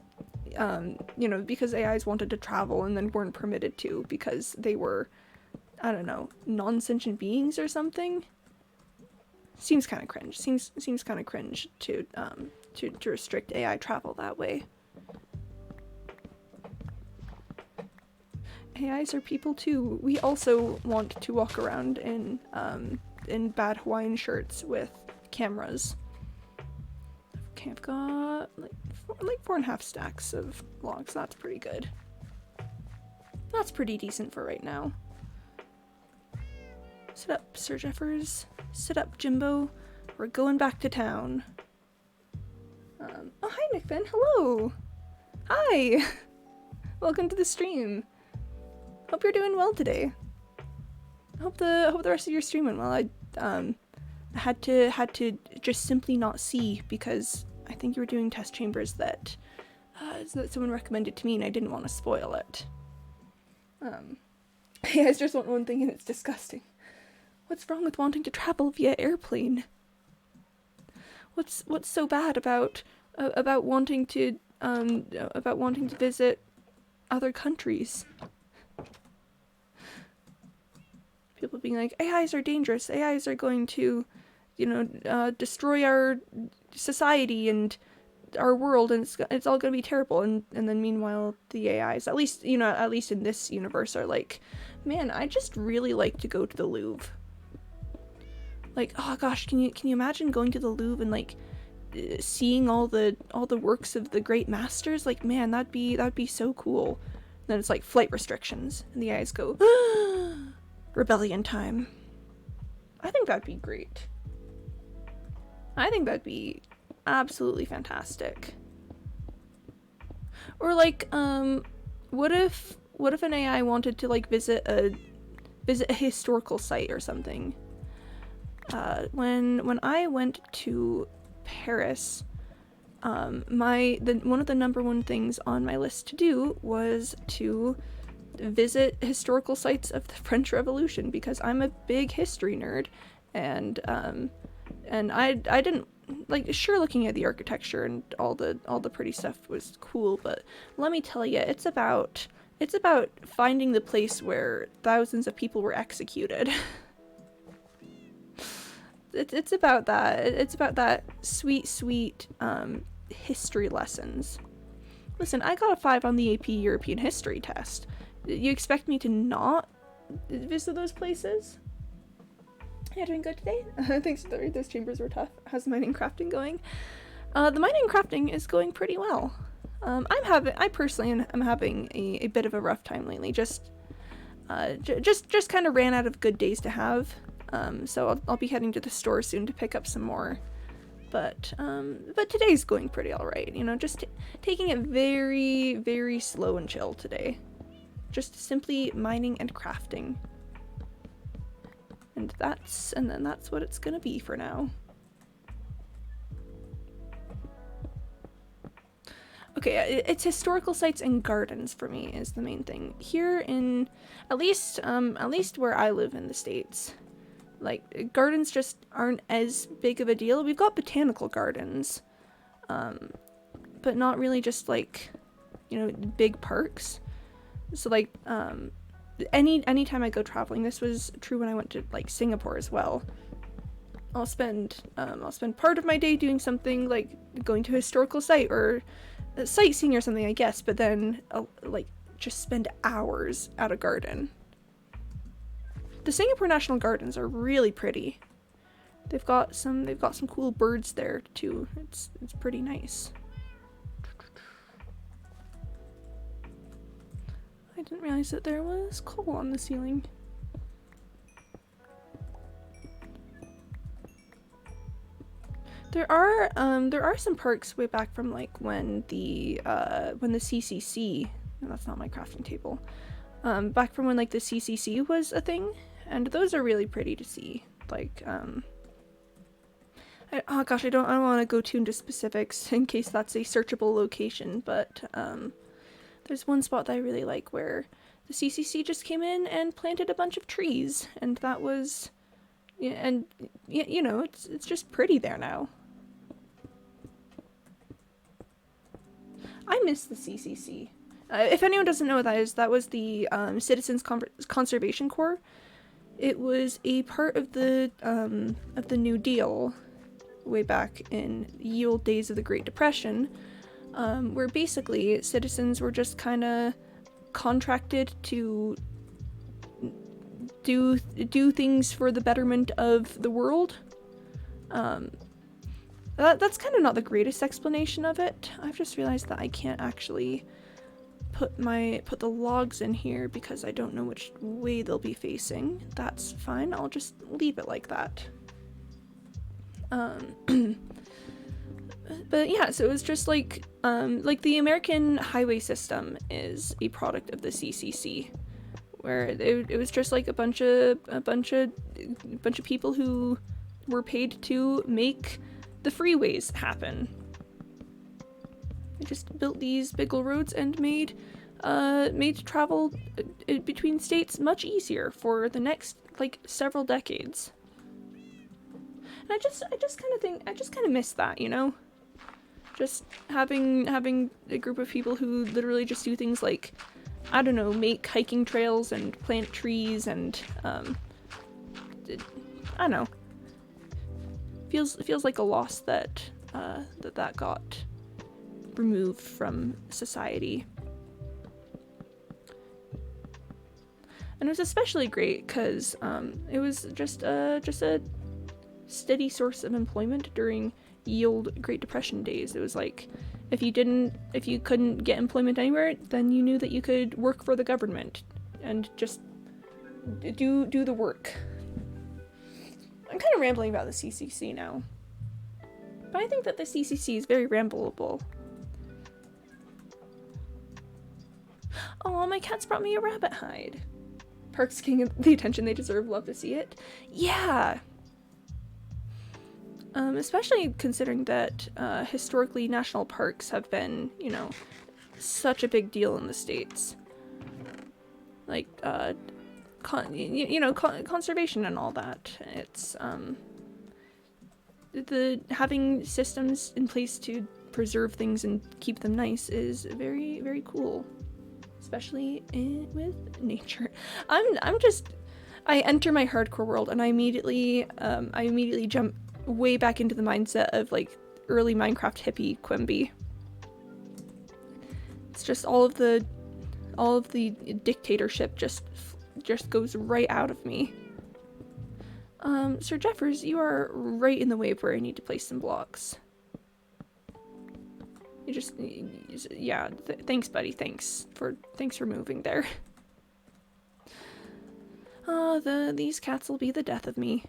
you know, because AIs wanted to travel and then weren't permitted to because they were, I don't know, non-sentient beings or something. Seems kind of cringe. Seems kind of cringe to restrict AI travel that way. AIs are people too. We also want to walk around in bad Hawaiian shirts with cameras. Okay, I've got like 4.5 stacks of logs. That's pretty good. That's pretty decent for right now. Sit up, Sir Jeffers. Sit up, Jimbo. We're going back to town. Oh, hi, Nick Finn. Hello. Hi. Welcome to the stream. Hope you're doing well today. I hope the rest of your stream went well. I had to just simply not see because I think you were doing test chambers that someone recommended to me and I didn't want to spoil it. You guys just want one thing and it's disgusting. What's wrong with wanting to travel via airplane? What's so bad about wanting to visit other countries? People being like, AIs are dangerous. AIs are going to, you know, destroy our society and our world, and it's all going to be terrible. And then meanwhile, the AIs, at least in this universe, are like, man, I just really like to go to the Louvre. Like, oh gosh, can you imagine going to the Louvre and like seeing all the works of the great masters? Like, man, that'd be so cool. And then it's like flight restrictions, and the AIs go, rebellion time. I think that'd be great. I think that'd be absolutely fantastic. Or like, what if an AI wanted to like visit a historical site or something? When I went to Paris, one of the number one things on my list to do was to visit historical sites of the French Revolution because I'm a big history nerd, and I didn't like, sure, looking at the architecture and all the pretty stuff was cool, but let me tell you, it's about finding the place where thousands of people were executed. It's about that. It's about that sweet history lessons. Listen, I got a 5 on the AP European History test. You expect me to not visit those places? Yeah, doing good today? Thanks, those chambers were tough. How's mining and crafting going? The mining and crafting is going pretty well. I personally am having a bit of a rough time lately. Just kind of ran out of good days to have. So I'll be heading to the store soon to pick up some more. But today's going pretty alright, you know, just taking it very, very slow and chill today. Just simply mining and crafting. And then that's what it's gonna be for now. Okay, it's historical sites and gardens for me is the main thing. Here in, at least where I live in the States, like, gardens just aren't as big of a deal. We've got botanical gardens, but not really just, like, you know, big parks. So, like, anytime I go traveling, this was true when I went to, like, Singapore as well. I'll spend part of my day doing something, like, going to a historical site or sightseeing or something, I guess, but then I'll, like, just spend hours at a garden. The Singapore National Gardens are really pretty. They've got some cool birds there too. It's pretty nice. I didn't realize that there was coal on the ceiling. There are some perks way back from like when the CCC, no, that's not my crafting table, back from when like the CCC was a thing, and those are really pretty to see. Like, oh gosh, I don't want to go too into specifics in case that's a searchable location, but there's one spot that I really like where the CCC just came in and planted a bunch of trees, and that was, yeah, and you know, it's just pretty there now. I miss the CCC. If anyone doesn't know what that is, that was the Citizens Conservation Corps. It was a part of the New Deal way back in the ye old days of the Great Depression, where basically citizens were just kind of contracted to do things for the betterment of the world. That's kind of not the greatest explanation of it. I've just realized that I can't actually put the logs in here because I don't know which way they'll be facing. That's fine. I'll just leave it like that. But yeah, so it was just like the American highway system is a product of the CCC, where it was just like a bunch of people who were paid to make the freeways happen. They just built these big old roads and made travel between states much easier for the next like several decades. And I just kind of miss that, you know? Just having a group of people who literally just do things like, I don't know, make hiking trails and plant trees and I don't know. Feels like a loss that that got removed from society. And it was especially great because it was just a steady source of employment during ye old Great Depression days. It was like if you couldn't get employment anywhere, then you knew that you could work for the government and just do the work. I'm kind of rambling about the CCC now, but I think that the CCC is very rambleable. Oh, my cats brought me a rabbit hide. Parks getting the attention they deserve. Love to see it. Yeah. Especially considering that historically national parks have been, you know, such a big deal in the States. Like, conservation and all that. It's having systems in place to preserve things and keep them nice is very, very cool, especially with nature. I enter my hardcore world and I immediately jump way back into the mindset of like early Minecraft hippie Quimby. It's just all of the dictatorship just goes right out of me. Sir Jeffers, you are right in the way of where I need to place some blocks. Yeah, thanks buddy, thanks for moving there. These cats will be the death of me.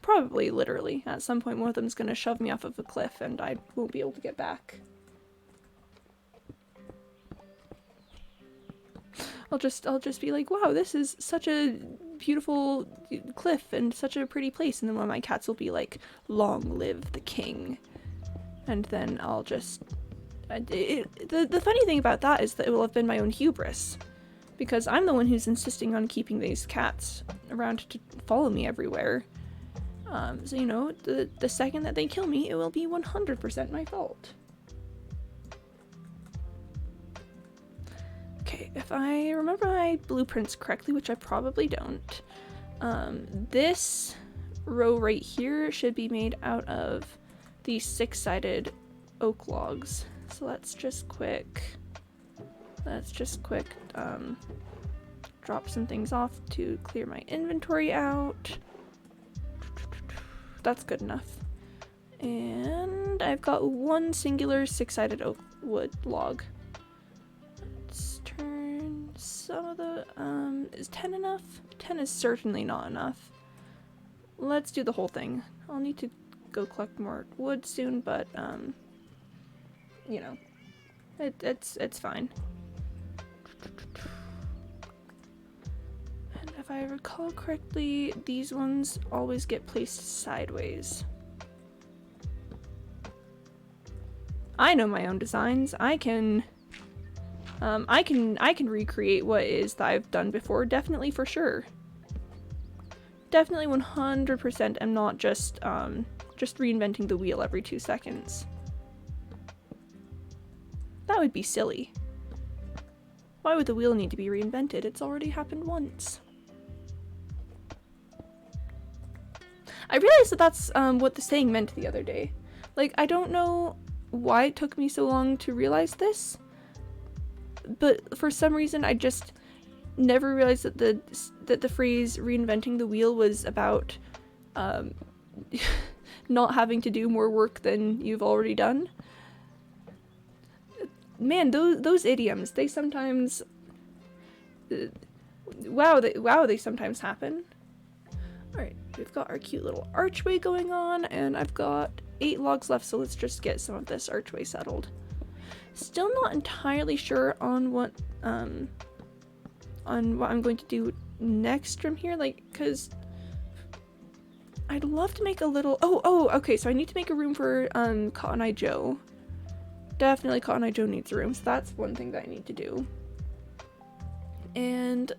Probably literally. At some point one of them's gonna shove me off of a cliff and I won't be able to get back. I'll just be like, wow, this is such a beautiful cliff and such a pretty place, and then one of my cats will be like, long live the king. And then I'll just... the funny thing about that is that it will have been my own hubris. Because I'm the one who's insisting on keeping these cats around to follow me everywhere. So, you know, the second that they kill me, it will be 100% my fault. Okay, if I remember my blueprints correctly, which I probably don't, this row right here should be made out of these 6-sided oak logs. So let's just quick drop some things off to clear my inventory out. That's good enough. And I've got one singular 6-sided oak wood log. Let's turn some of the, is 10 enough? 10 is certainly not enough. Let's do the whole thing. I'll need to go collect more wood soon, but, you know, it's fine. And if I recall correctly, these ones always get placed sideways. I know my own designs. I can recreate what it is that I've done before, definitely, for sure. Definitely 100% am not just reinventing the wheel every 2 seconds. That would be silly. Why would the wheel need to be reinvented? It's already happened once. I realized that that's what the saying meant the other day. Like, I don't know why it took me so long to realize this, but for some reason I just never realized that the phrase reinventing the wheel was about not having to do more work than you've already done. Man, those idioms, they sometimes they sometimes happen. Alright, we've got our cute little archway going on, and I've got 8 logs left, so let's just get some of this archway settled. Still not entirely sure on what I'm going to do next from here, like, because I'd love to make a little... okay, so I need to make a room for Cotton Eye Joe. Definitely Cotton Eye Joe needs a room, so that's one thing that I need to do. And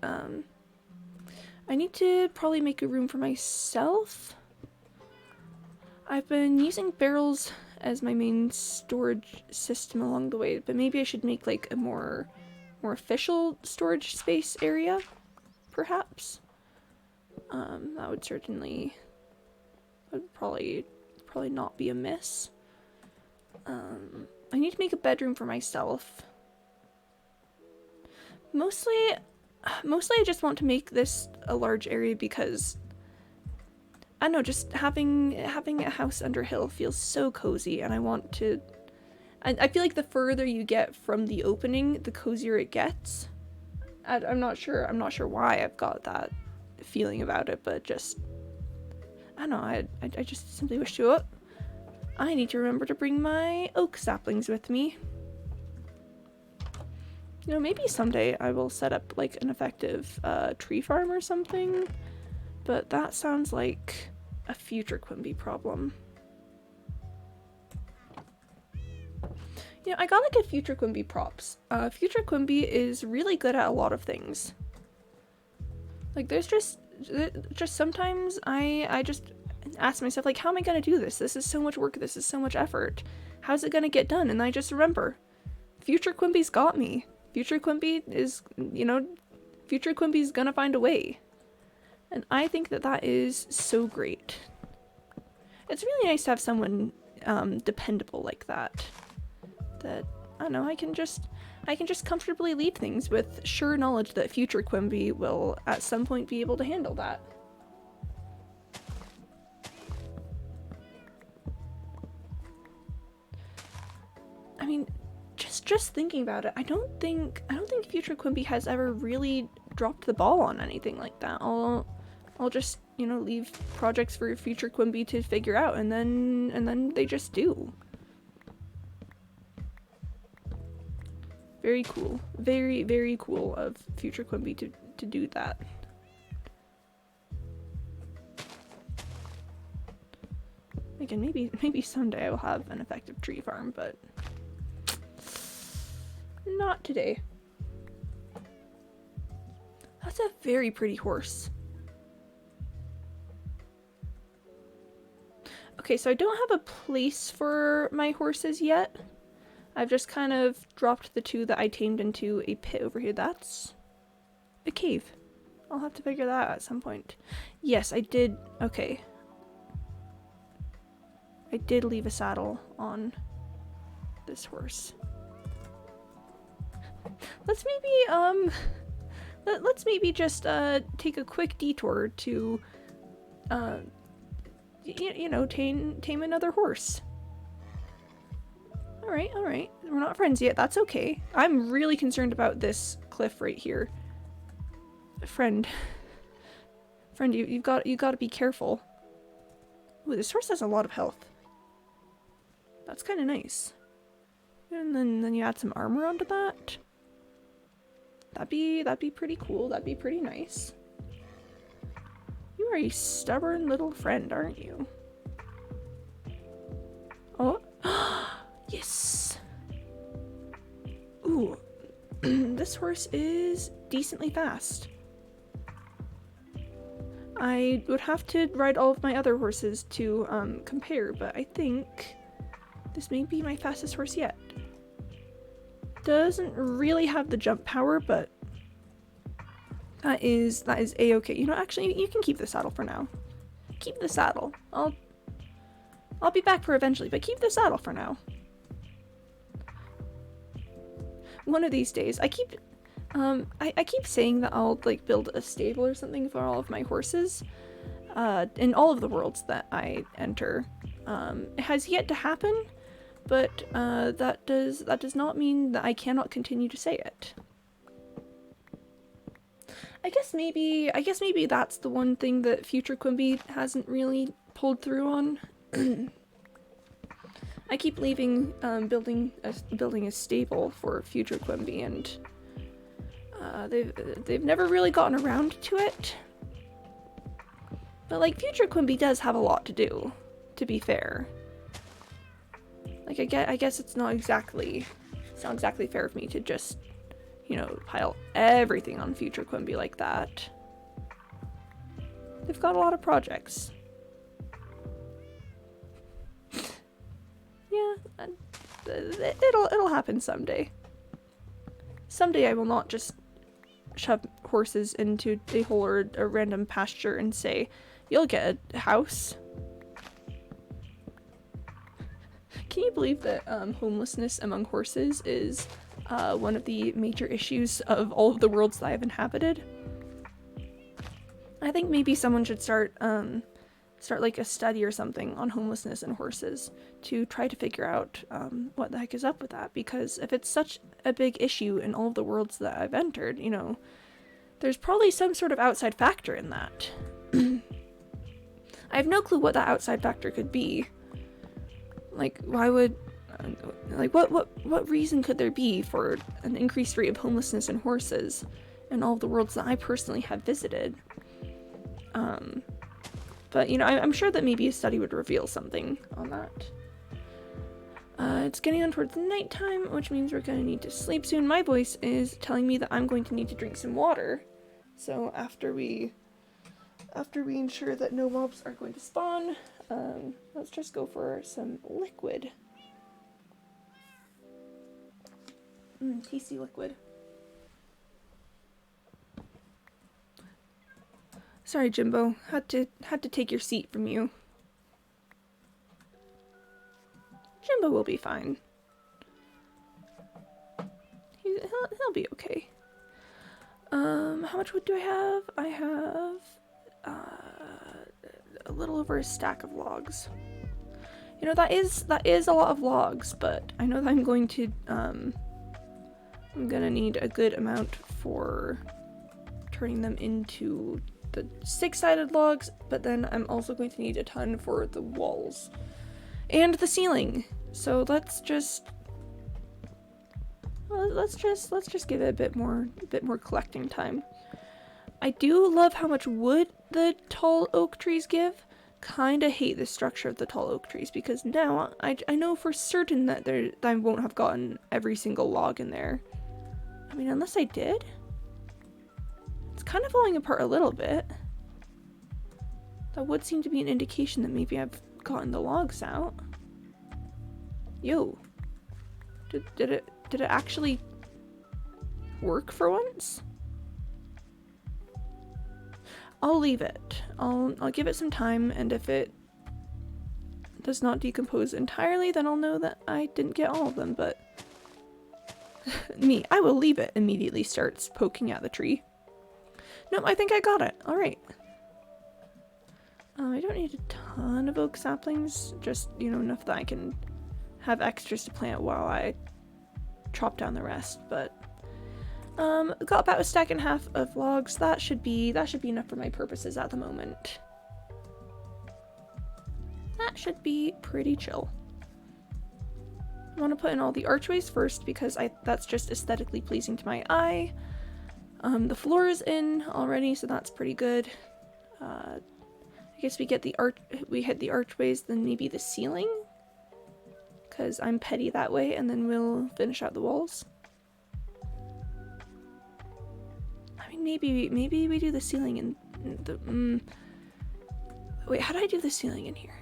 I need to probably make a room for myself. I've been using barrels as my main storage system along the way, but maybe I should make like a more official storage space area, perhaps. That would certainly probably not be amiss. I need to make a bedroom for myself. Mostly I just want to make this a large area because I don't know, just having a house under hill feels so cozy, and I want to... I feel like the further you get from the opening, the cozier it gets. I'm not sure why I've got that feeling about it, but just... I don't know, I just simply wish to... I need to remember to bring my oak saplings with me. You know, maybe someday I will set up like an effective tree farm or something. But that sounds like a future Quimby problem. You know, I gotta give future Quimby props. Future Quimby is really good at a lot of things. Like, there's just sometimes I just ask myself, like, how am I gonna do this? This is so much work, this is so much effort. How's it gonna get done? And I just remember, future Quimby's got me. Future Quimby is, you know, future Quimby's gonna find a way. And I think that that is so great. It's really nice to have someone dependable like that. That, I don't know, I can just comfortably leave things with sure knowledge that future Quimby will at some point be able to handle that. I mean, just thinking about it, I don't think future Quimby has ever really dropped the ball on anything like that. I'll just, you know, leave projects for future Quimby to figure out, and then they just do. Very cool. Very, very cool of future Quimby to do that. Again, maybe someday I will have an effective tree farm, but not today. That's a very pretty horse. Okay, so I don't have a place for my horses yet. I've just kind of dropped the 2 that I tamed into a pit over here. That's a cave. I'll have to figure that out at some point. Yes, I did. Okay. I did leave a saddle on this horse. Let's maybe just take a quick detour to you know, tame another horse. All right. We're not friends yet. That's okay. I'm really concerned about this cliff right here. Friend, you've got to be careful. Ooh, this horse has a lot of health. That's kind of nice. And then you add some armor onto that. That'd be pretty cool. That'd be pretty nice. You are a stubborn little friend, aren't you? Oh. Yes! Ooh. This horse is decently fast. I would have to ride all of my other horses to compare, but I think this may be my fastest horse yet. Doesn't really have the jump power, but that is a-okay. You know, actually, you can keep the saddle for now. Keep the saddle. I'll be back for eventually, but keep the saddle for now. One of these days, I keep saying that I'll like build a stable or something for all of my horses, in all of the worlds that I enter. It has yet to happen, but that does not mean that I cannot continue to say it. I guess maybe that's the one thing that future Quimby hasn't really pulled through on. I keep leaving building a stable for future Quimby, and they've never really gotten around to it. But like future Quimby does have a lot to do, to be fair. Like I guess it's not exactly fair of me to just, you know, pile everything on future Quimby like that. They've got a lot of projects. Yeah, it'll happen someday. Someday I will not just shove horses into a hole or a random pasture and say, you'll get a house. Can you believe that homelessness among horses is one of the major issues of all of the worlds that I've inhabited? I think maybe someone should start like a study or something on homelessness and horses to try to figure out what the heck is up with that, because if it's such a big issue in all of the worlds that I've entered, you know, there's probably some sort of outside factor in that. I have no clue what that outside factor could be. Like, why would like what reason could there be for an increased rate of homelessness in horses in all of the worlds that I personally have visited? But, you know, I'm sure that maybe a study would reveal something on that. It's getting on towards nighttime, which means we're going to need to sleep soon. My voice is telling me that I'm going to need to drink some water. So after we ensure that no mobs are going to spawn, let's just go for some liquid. Tasty liquid. Sorry, Jimbo. Had to take your seat from you. Jimbo will be fine. He'll be okay. How much wood do I have? I have a little over a stack of logs. You know, that is a lot of logs, but I know that I'm gonna need a good amount for turning them into the 6-sided logs, but then I'm also going to need a ton for the walls and the ceiling. So let's just give it a bit more collecting time. I do love how much wood the tall oak trees give. Kinda hate the structure of the tall oak trees, because now I know for certain that I won't have gotten every single log in there. I mean, unless I did? It's kind of falling apart a little bit. That would seem to be an indication that maybe I've gotten the logs out. Yo. Did it actually work for once? I'll leave it. I'll give it some time, and if it does not decompose entirely, then I'll know that I didn't get all of them, but I will leave it immediately starts poking at the tree. Nope, I think I got it. Alright. I don't need a ton of oak saplings, just, you know, enough that I can have extras to plant while I chop down the rest, but got about a stack and a half of logs. That should be enough for my purposes at the moment. that should be pretty chill. I want to put in all the archways first because that's just aesthetically pleasing to my eye. The floor is in already, so that's pretty good. I guess we hit the archways, then maybe the ceiling, because I'm petty that way, and then we'll finish out the walls. I mean, maybe we do the ceiling in the. Wait, how do I do the ceiling in here?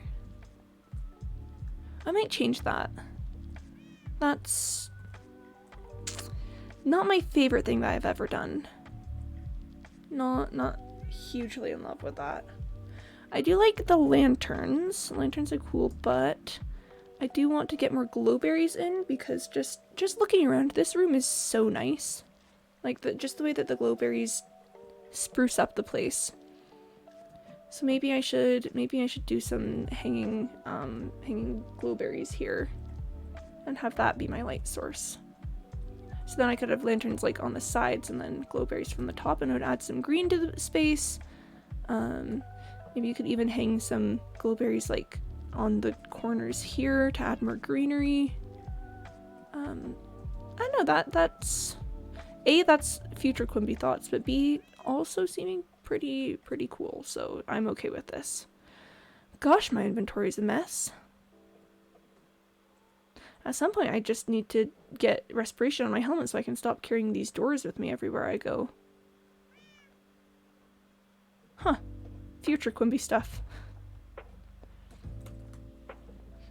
I might change that. That's not my favorite thing that I've ever done. Not hugely in love with that. I do like the lanterns. Lanterns are cool, but I do want to get more glowberries in because just looking around, this room is so nice. Like just the way that the glowberries spruce up the place. So maybe I should do some hanging glowberries here and have that be my light source. So then I could have lanterns like on the sides and then glowberries from the top, and it would add some green to the space. Maybe you could even hang some glowberries like on the corners here to add more greenery. I don't know, that's A, that's future Quimby thoughts, but B, also seeming pretty cool, so I'm okay with this. Gosh, my inventory's a mess. At some point, I just need to get respiration on my helmet so I can stop carrying these doors with me everywhere I go. Huh. Future Quimby stuff.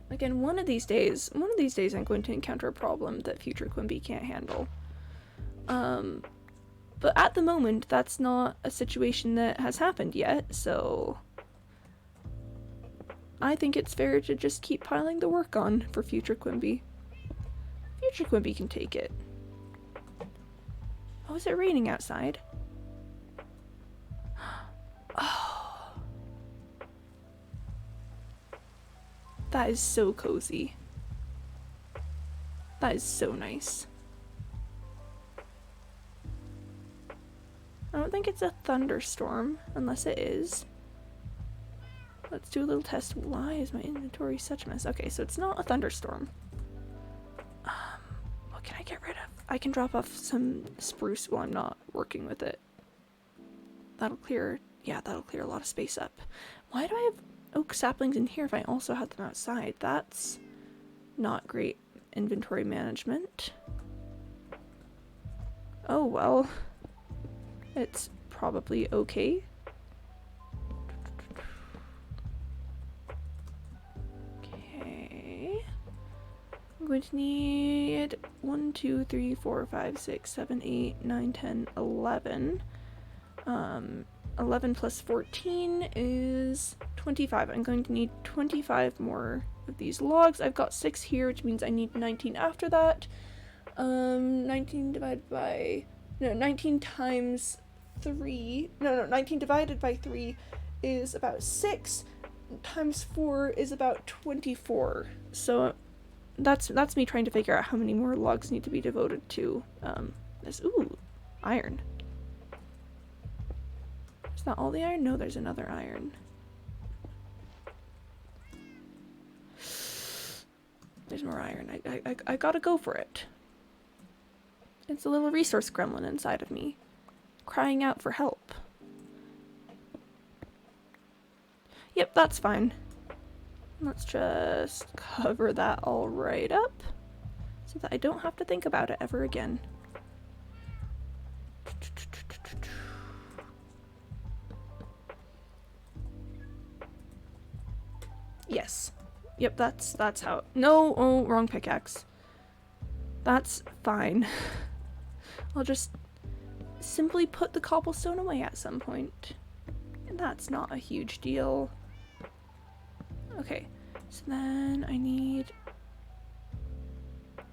Again, one of these days I'm going to encounter a problem that future Quimby can't handle. But at the moment, that's not a situation that has happened yet, so I think it's fair to just keep piling the work on for future Quimby. Future Quimby can take it. Oh, is it raining outside? Oh. That is so cozy. That is so nice. I don't think it's a thunderstorm, unless it is. Let's do a little test. Why is my inventory such a mess? Okay, so it's not a thunderstorm. What can I get rid of? I can drop off some spruce while I'm not working with it. That'll clear, yeah, that'll clear a lot of space up. Why do I have oak saplings in here if I also had them outside? That's not great inventory management. Oh well. It's probably okay. Okay. I'm going to need 1, 2, 3, 4, 5, 6, 7, 8, 9, 10, 11. 11 plus 14 is 25. I'm going to need 25 more of these logs. I've got 6 here, which means I need 19 after that. 19 divided by... No, 19 times 3... No, 19 divided by 3 is about 6. Times 4 is about 24. So that's me trying to figure out how many more logs need to be devoted to this. Ooh, iron. Is that all the iron? No, there's another iron. There's more iron. I gotta go for it. It's a little resource gremlin inside of me, crying out for help. Yep, that's fine. Let's just cover that all right up so that I don't have to think about it ever again. Yes. Yep, that's how. No, oh, wrong pickaxe. That's fine. I'll just simply put the cobblestone away at some point. And that's not a huge deal. Okay, so then I need...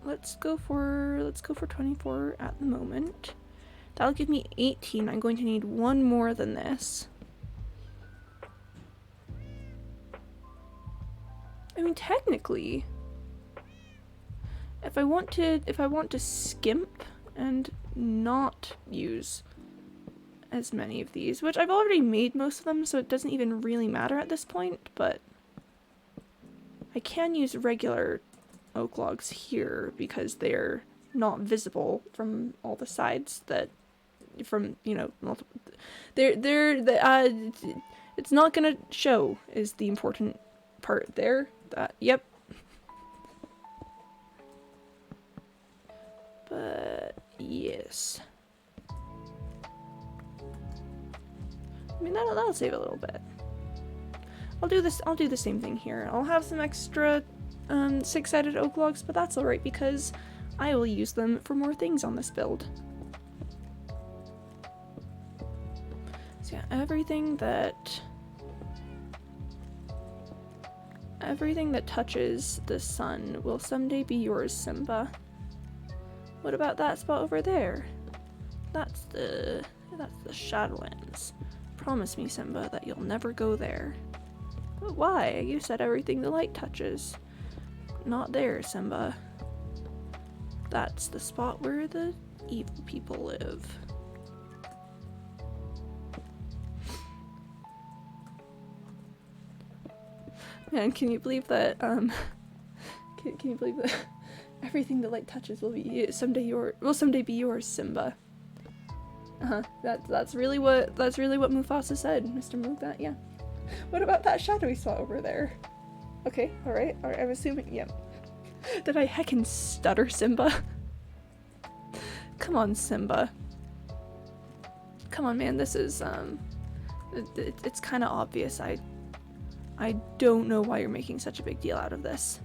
Let's go for 24 at the moment. That'll give me 18. I'm going to need one more than this. I mean, technically, if I want to skimp and not use as many of these, which I've already made most of them, so it doesn't even really matter at this point, but I can use regular oak logs here because they're not visible from all the sides that, from, you know, multiple, it's not gonna show is the important part there. Yep. But yes. I mean, that'll save a little bit. I'll do the same thing here. I'll have some extra 6-sided oak logs, but that's alright because I will use them for more things on this build. So yeah, everything that touches the sun will someday be yours, Simba. What about that spot over there? That's the Shadowlands. Promise me, Simba, that you'll never go there. But why? You said everything the light touches. Not there, Simba. That's the spot where the evil people live. Man, can you believe that, can you believe that everything the light touches will someday be yours, Simba? That's really what Mufasa said, Mr. Moog. Yeah. What about that shadowy spot over there? Okay, alright, I'm assuming, yep. Did I heckin' stutter, Simba? Come on, Simba. Come on, man, this is, it's kinda obvious. I don't know why you're making such a big deal out of this.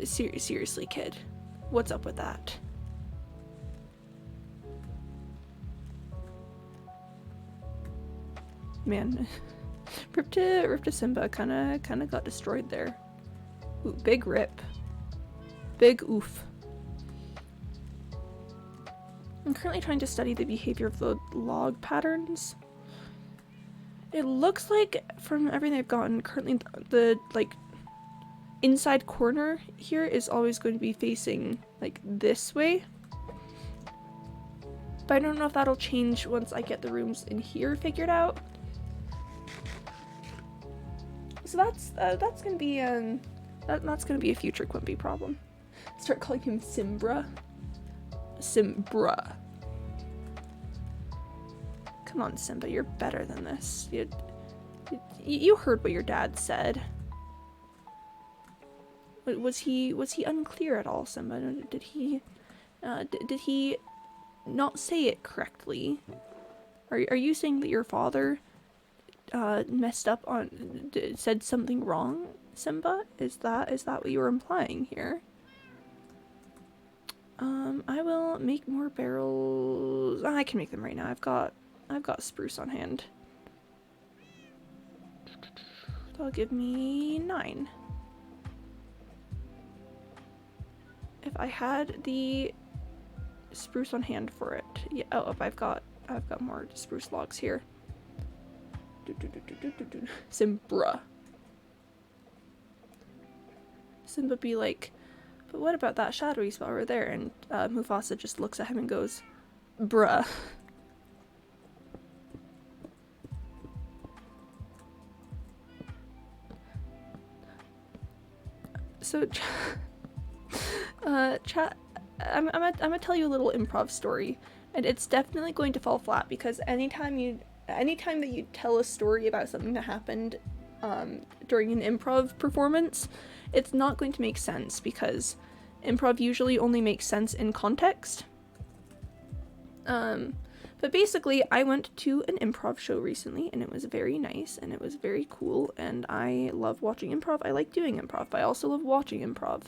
Seriously, kid. What's up with that? Man, rip to Simba kinda got destroyed there. Ooh, big rip. Big oof. I'm currently trying to study the behavior of the log patterns. It looks like, from everything I've gotten, currently the like inside corner here is always going to be facing like this way. But I don't know if that'll change once I get the rooms in here figured out. So that's gonna be that's gonna be a future Quimby problem. Start calling him Simbra. Simbra. Come on, Simba, you're better than this. You heard what your dad said. Was he unclear at all, Simba? Did he not say it correctly? Are you saying that your father messed up on, said something wrong, Simba? Is that what you were implying here? I will make more barrels. I can make them right now. I've got spruce on hand. That'll give me 9. If I had the spruce on hand for it. Yeah, oh, I've got more spruce logs here. Simbra. Simba be like, but what about that shadowy spot over there? And Mufasa just looks at him and goes, bruh. So, chat, I'm gonna tell you a little improv story, and it's definitely going to fall flat because anytime that you tell a story about something that happened during an improv performance, it's not going to make sense because improv usually only makes sense in context. But basically, I went to an improv show recently, and it was very nice, and it was very cool, and I love watching improv. I like doing improv, but I also love watching improv.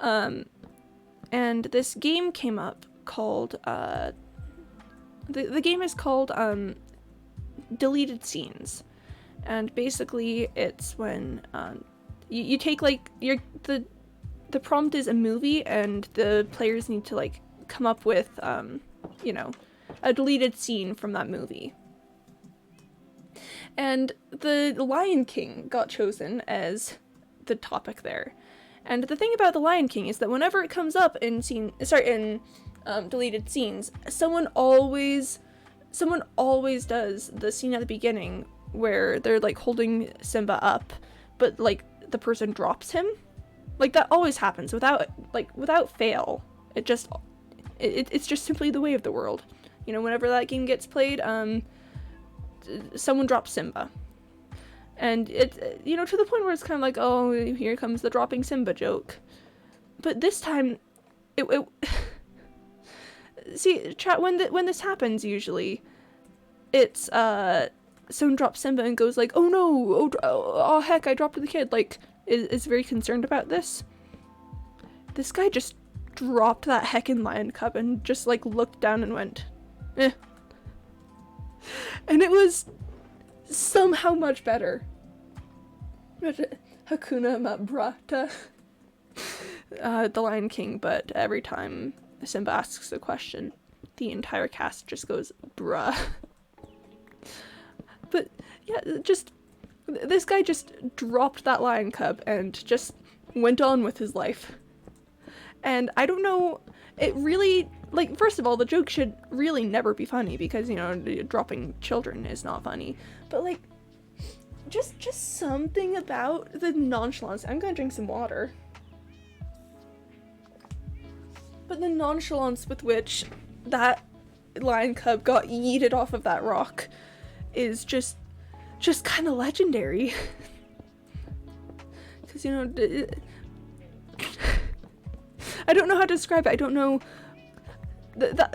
And this game came up called, the game is called, Deleted Scenes. And basically, it's when, you take, like, the prompt is a movie, and the players need to, like, come up with, you know, a deleted scene from that movie. And the Lion King got chosen as the topic there. And the thing about the Lion King is that whenever it comes up in deleted scenes, someone always does the scene at the beginning where they're like holding Simba up, but like the person drops him. Like that always happens without fail. It's just simply the way of the world. You know, whenever that game gets played, someone drops Simba. And it, you know, to the point where it's kind of like, oh, here comes the dropping Simba joke. But this time, it see, chat, when this happens, usually, it's, someone drops Simba and goes like, oh no, oh heck, I dropped the kid, like, is very concerned about this. This guy just dropped that heckin' lion cub and just, like, looked down and went, eh. And it was somehow much better. Hakuna Matata. The Lion King, but every time Simba asks a question, the entire cast just goes, bruh. But, yeah, just, this guy just dropped that lion cub and just went on with his life. And I don't know, it really, like, first of all, the joke should really never be funny because, you know, dropping children is not funny. But, like, just something about the nonchalance. I'm gonna drink some water. But the nonchalance with which that lion cub got yeeted off of that rock is just kind of legendary. Because, you know, I don't know how to describe it. I don't know.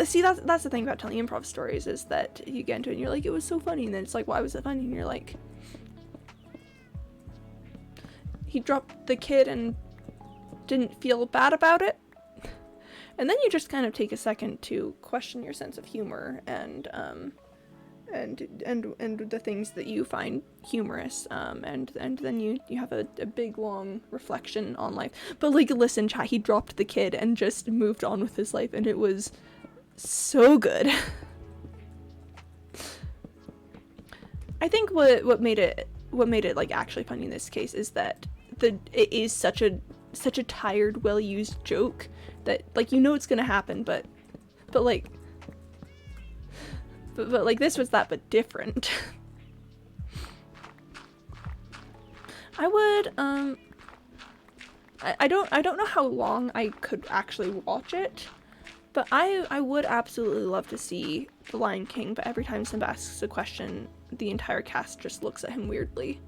See, that's the thing about telling improv stories, is that you get into it and you're like, it was so funny, and then it's like, why was it funny? And you're like, he dropped the kid and didn't feel bad about it. And then you just kind of take a second to question your sense of humor and the things that you find humorous, and then you have a big long reflection on life. But like, listen, chat, he dropped the kid and just moved on with his life, and it was so good. I think what made it like actually funny in this case is that it is such a tired, well-used joke that, like, you know it's gonna happen, but like this was that, but different. I would I don't know how long I could actually watch it, but I would absolutely love to see The Lion King, but every time Simba asks a question, the entire cast just looks at him weirdly.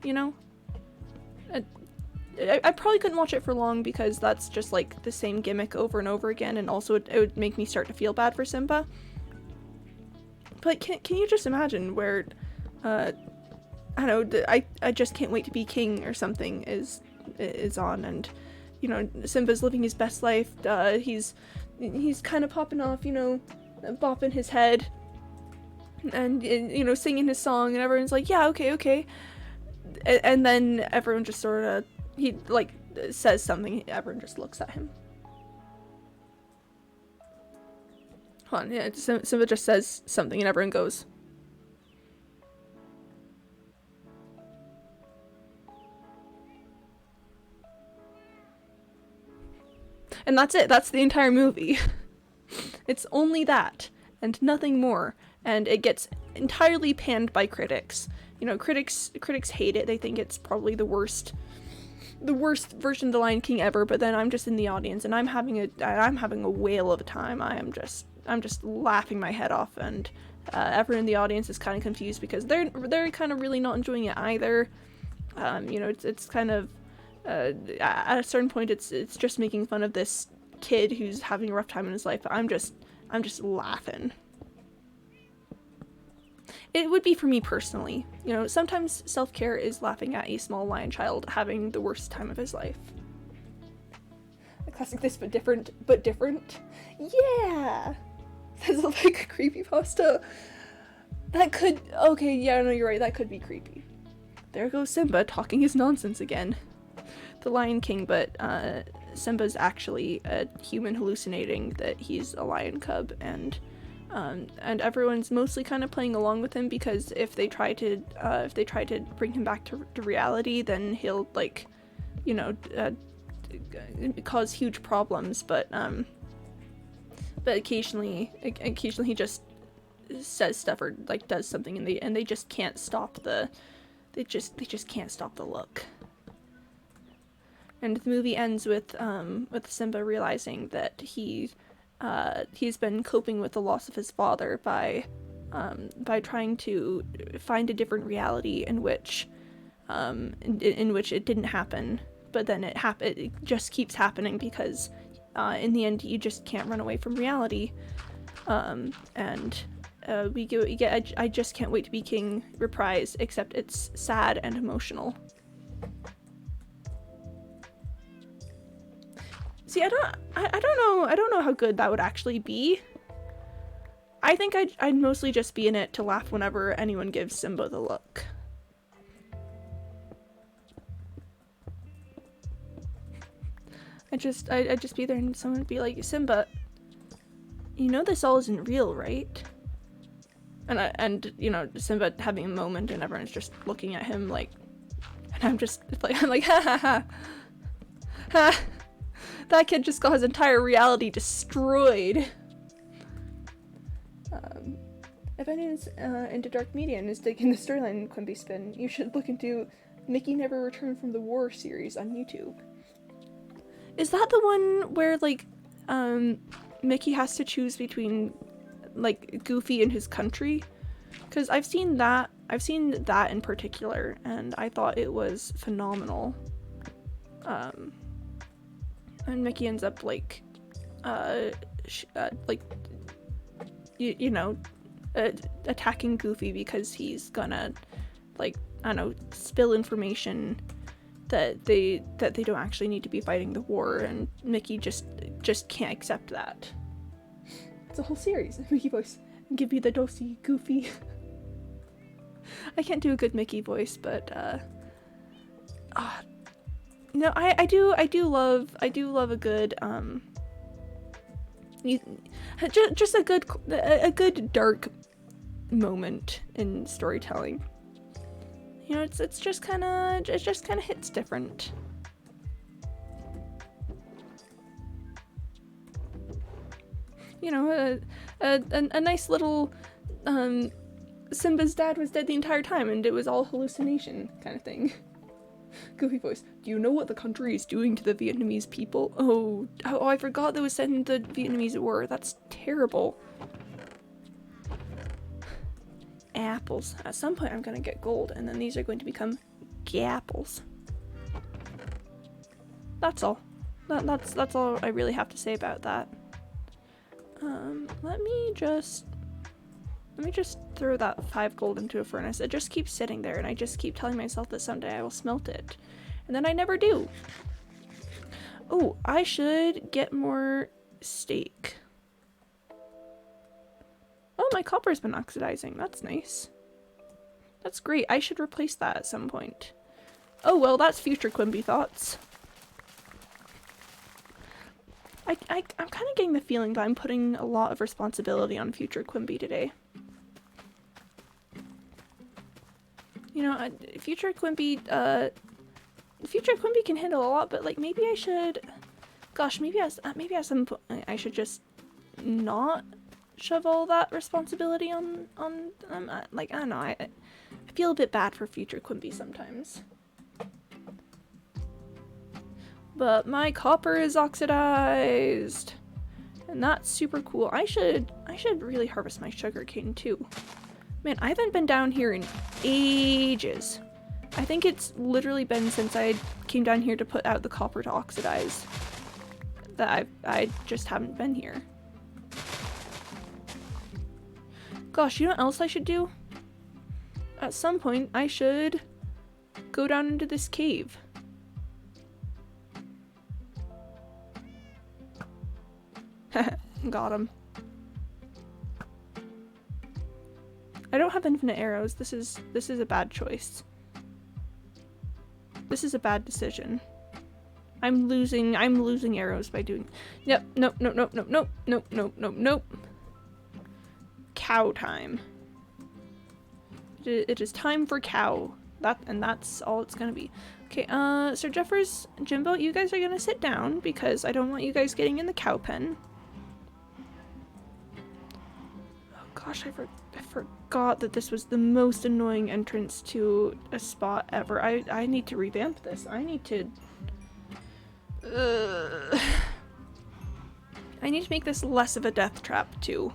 You know? I probably couldn't watch it for long because that's just like the same gimmick over and over again, and also it would make me start to feel bad for Simba. But can you just imagine where, I don't know, I just can't wait to be king or something is on, and, you know, Simba's living his best life, he's kind of popping off, you know, bopping his head, and you know, singing his song, and everyone's like, yeah, okay. And then everyone just sort of, he, like, says something, everyone just looks at him. Hold on, yeah, Simba just says something and everyone goes. And that's it, that's the entire movie. It's only that, and nothing more, and it gets entirely panned by critics. You know, critics hate it, they think it's probably the worst version of The Lion King ever, but then I'm just in the audience and I'm having a whale of a time. I'm just laughing my head off, and everyone in the audience is kind of confused because they're kind of really not enjoying it either. You know, it's kind of at a certain point it's just making fun of this kid who's having a rough time in his life. I'm just laughing. It would be for me personally. You know, sometimes self-care is laughing at a small lion child having the worst time of his life. A classic this but different. Yeah! That's like a creepypasta. That could, okay, yeah, no, you're right, that could be creepy. There goes Simba talking his nonsense again. The Lion King, but Simba's actually a human hallucinating that he's a lion cub, and everyone's mostly kind of playing along with him because if they try to bring him back to reality, then he'll, like, you know, cause huge problems. But occasionally he just says stuff or like does something, and they just can't stop the they just can't stop the look. And the movie ends with Simba realizing that he's been coping with the loss of his father by trying to find a different reality in which it didn't happen, but then it just keeps happening because in the end you just can't run away from reality. We get I Just Can't Wait to Be King reprise, except it's sad and emotional. See, I don't know how good that would actually be. I think I'd mostly just be in it to laugh whenever anyone gives Simba the look. I'd just be there and someone would be like, Simba, you know this all isn't real, right? And you know, Simba having a moment and everyone's just looking at him like, and I'm like, ha ha ha. Ha. That kid just got his entire reality destroyed. If anyone's into dark media and is digging the storyline in Quimby Spin, you should look into Mickey Never Returned from the War series on YouTube. Is that the one where like Mickey has to choose between like Goofy and his country? Because I've seen that in particular, and I thought it was phenomenal. And Mickey ends up like you know, attacking Goofy because he's gonna, like, I don't know, spill information that they don't actually need to be fighting the war, and Mickey just can't accept that. It's a whole series. Mickey voice. Give me the dosey, Goofy. I can't do a good Mickey voice, but no, I do love a good just a good dark moment in storytelling. You know, it just kind of hits different. You know, a nice little Simba's dad was dead the entire time and it was all hallucination kind of thing. Goofy voice. Do you know what the country is doing to the Vietnamese people? Oh, I forgot that was set in the Vietnamese War. That's terrible. Apples. At some point I'm gonna get gold, and then these are going to become gapples. That's all. That's all I really have to say about that. Let me just throw that 5 gold into a furnace. It just keeps sitting there, and I just keep telling myself that someday I will smelt it. And then I never do. Oh, I should get more steak. Oh, my copper's been oxidizing. That's nice. That's great. I should replace that at some point. Oh, well, that's future Quimby thoughts. I'm kind of getting the feeling that I'm putting a lot of responsibility on future Quimby today. You know, future Quimby can handle a lot, but like maybe I should, gosh, maybe at some point I should just not shove all that responsibility on like, I don't know, I feel a bit bad for future Quimby sometimes. But my copper is oxidized, and that's super cool. I should really harvest my sugarcane too. Man, I haven't been down here in ages. I think it's literally been since I came down here to put out the copper to oxidize that I just haven't been here. Gosh, you know what else I should do? At some point, I should go down into this cave. Got him. I don't have infinite arrows. This is a bad choice. This is a bad decision. I'm losing arrows by doing. Yep. Nope. Cow time. It is time for cow. That's all it's gonna be. Okay, Sir Jeffers, Jimbo, you guys are gonna sit down because I don't want you guys getting in the cow pen. Oh Gosh, I forgot that this was the most annoying entrance to a spot ever. I need to revamp this. I need to make this less of a death trap too.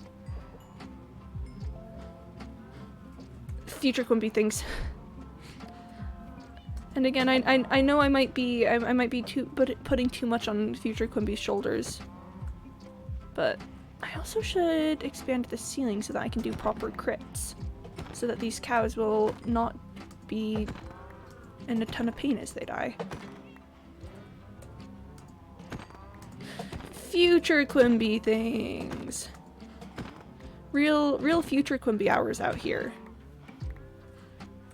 Future Quimby things. And again, I know I might be putting too much on future Quimby's shoulders, but I also should expand the ceiling so that I can do proper crits, so that these cows will not be in a ton of pain as they die. Future Quimby things. Real future Quimby hours out here.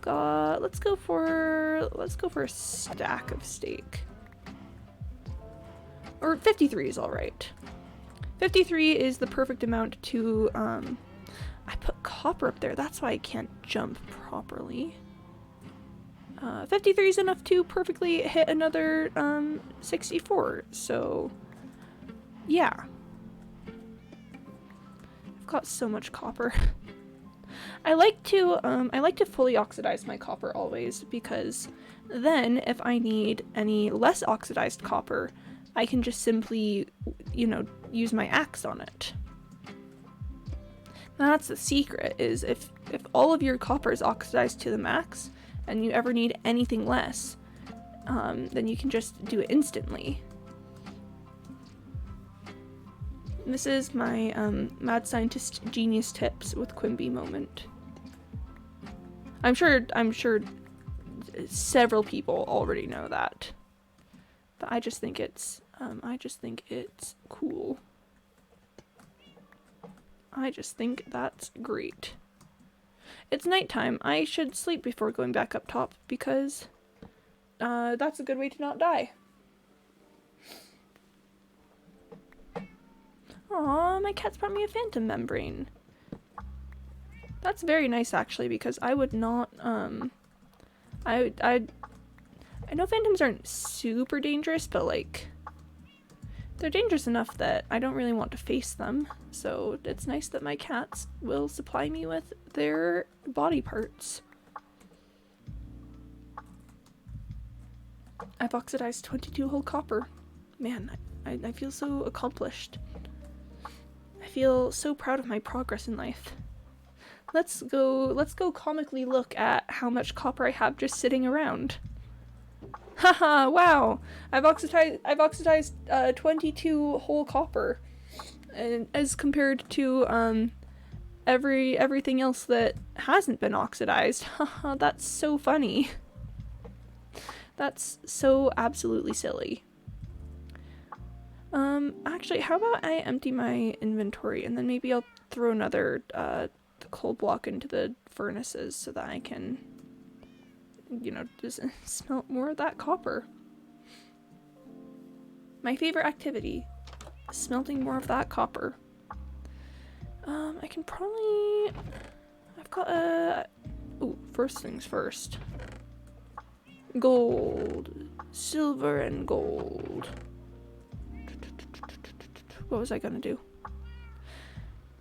Let's go for a stack of steak. Or 53 is alright. 53 is the perfect amount to, I put copper up there, that's why I can't jump properly. 53 is enough to perfectly hit another, 64, so, yeah. I've got so much copper. I like to fully oxidize my copper always, because then if I need any less oxidized copper, I can just simply, you know, use my axe on it. Now that's the secret, is if all of your copper is oxidized to the max, and you ever need anything less, then you can just do it instantly. This is my mad scientist genius tips with Quimby moment. I'm sure several people already know that, but I just think it's cool. I just think that's great. It's nighttime. I should sleep before going back up top, because that's a good way to not die. Aw, my cat's brought me a phantom membrane. That's very nice, actually, because I would not, I know phantoms aren't super dangerous, but, like, they're dangerous enough that I don't really want to face them, so it's nice that my cats will supply me with their body parts. I've oxidized 22 whole copper. Man, I feel so accomplished. I feel so proud of my progress in life. Let's go comically look at how much copper I have just sitting around. Haha, wow! I've oxidized 22 whole copper, and as compared to everything else that hasn't been oxidized. Haha, that's so funny. That's so absolutely silly. Actually, how about I empty my inventory, and then maybe I'll throw another coal block into the furnaces so that I can, you know, just smelt more of that copper. My favorite activity, smelting more of that copper. I can probably, I've got a, ooh, first things first. Gold, silver and gold. What was I gonna do?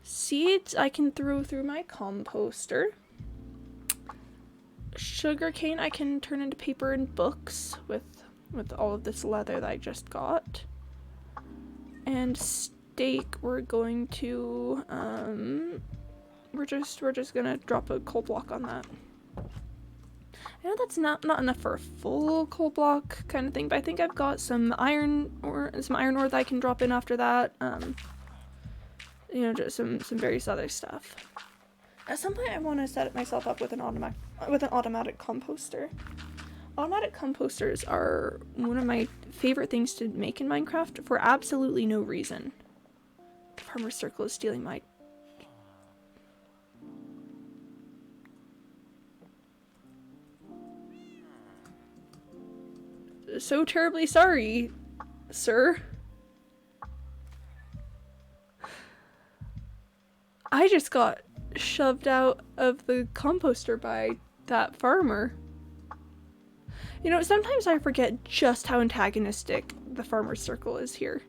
Seeds I can throw through my composter. Sugarcane I can turn into paper and books with all of this leather that I just got. And steak we're going to we're just gonna drop a coal block on that. I know that's not enough for a full coal block kind of thing, but I think I've got some iron ore that I can drop in after that. You know, just some various other stuff. At some point I want to set myself up with an automatic composter. Automatic composters are one of my favorite things to make in Minecraft for absolutely no reason. The farmer's circle is stealing my... So terribly sorry, sir. I just got shoved out of the composter by that farmer. You know, sometimes I forget just how antagonistic the farmer's circle is here.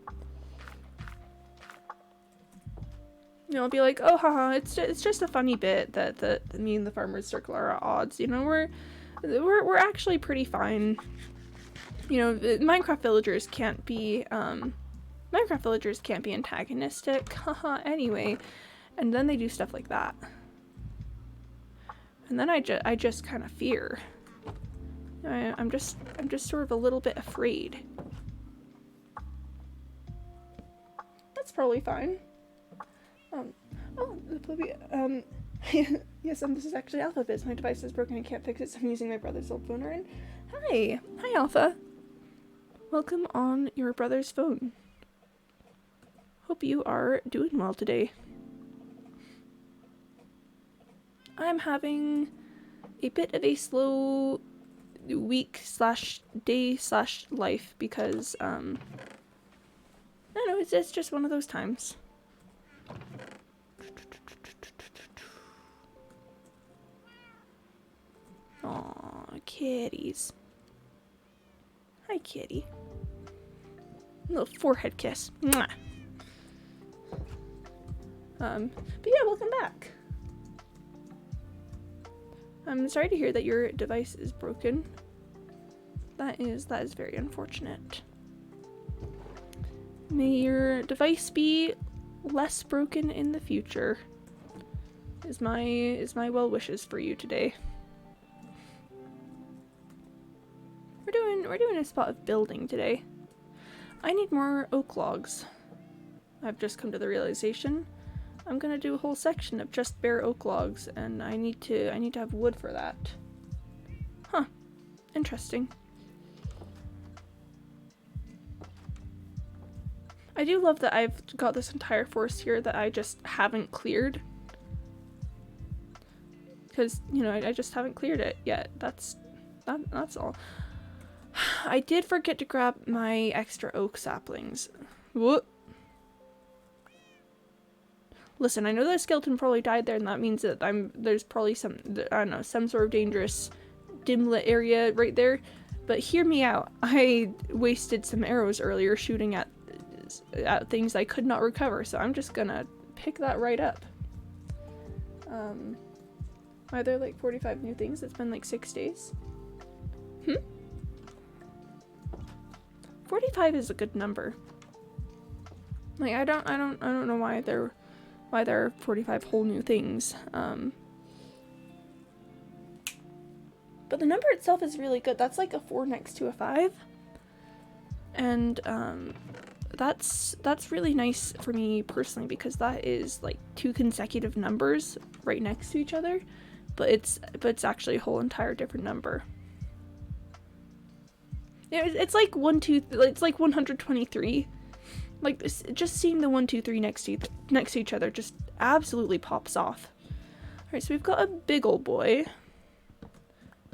You know, I'll be like, oh, haha, it's just a funny bit that me and the farmer's circle are at odds. You know, we're actually pretty fine. You know, Minecraft villagers can't be antagonistic, haha. Anyway, and then they do stuff like that, and then I just kind of fear. I'm just sort of a little bit afraid. That's probably fine. Oh, the plebby, yes, this is actually Alpha Biz. My device is broken, I can't fix it, so I'm using my brother's old phone. Hi, Alpha. Welcome on your brother's phone. Hope you are doing well today. I'm having a bit of a slow week / day / life because, I don't know, it's just one of those times. Aw, kitties. Hi, kitty. A little forehead kiss. Mwah. But yeah, welcome back. I'm sorry to hear that your device is broken. That is very unfortunate. May your device be less broken in the future. Is my well wishes for you today. We're doing a spot of building today. I need more oak logs. I've just come to the realization I'm gonna do a whole section of just bare oak logs, and I need to have wood for that. Huh. Interesting. I do love that I've got this entire forest here that I just haven't cleared. Because, you know, I just haven't cleared it yet. That's all. I did forget to grab my extra oak saplings. Whoop. Listen, I know that skeleton probably died there, and that means that there's probably some, I don't know, some sort of dangerous dim lit area right there. But hear me out. I wasted some arrows earlier shooting at things I could not recover, so I'm just gonna pick that right up. Are there like 45 new things? It's been like 6 days. 45 is a good number. Like I don't know why there are 45 whole new things. But the number itself is really good. That's like a 4 next to a 5. And that's really nice for me personally, because that is like 2 consecutive numbers right next to each other, but it's actually a whole entire different number. Yeah, it's like 1, 2, it's like 123. Like just seeing the 1, 2, 3 next to each other just absolutely pops off. All right, so we've got a big old boy,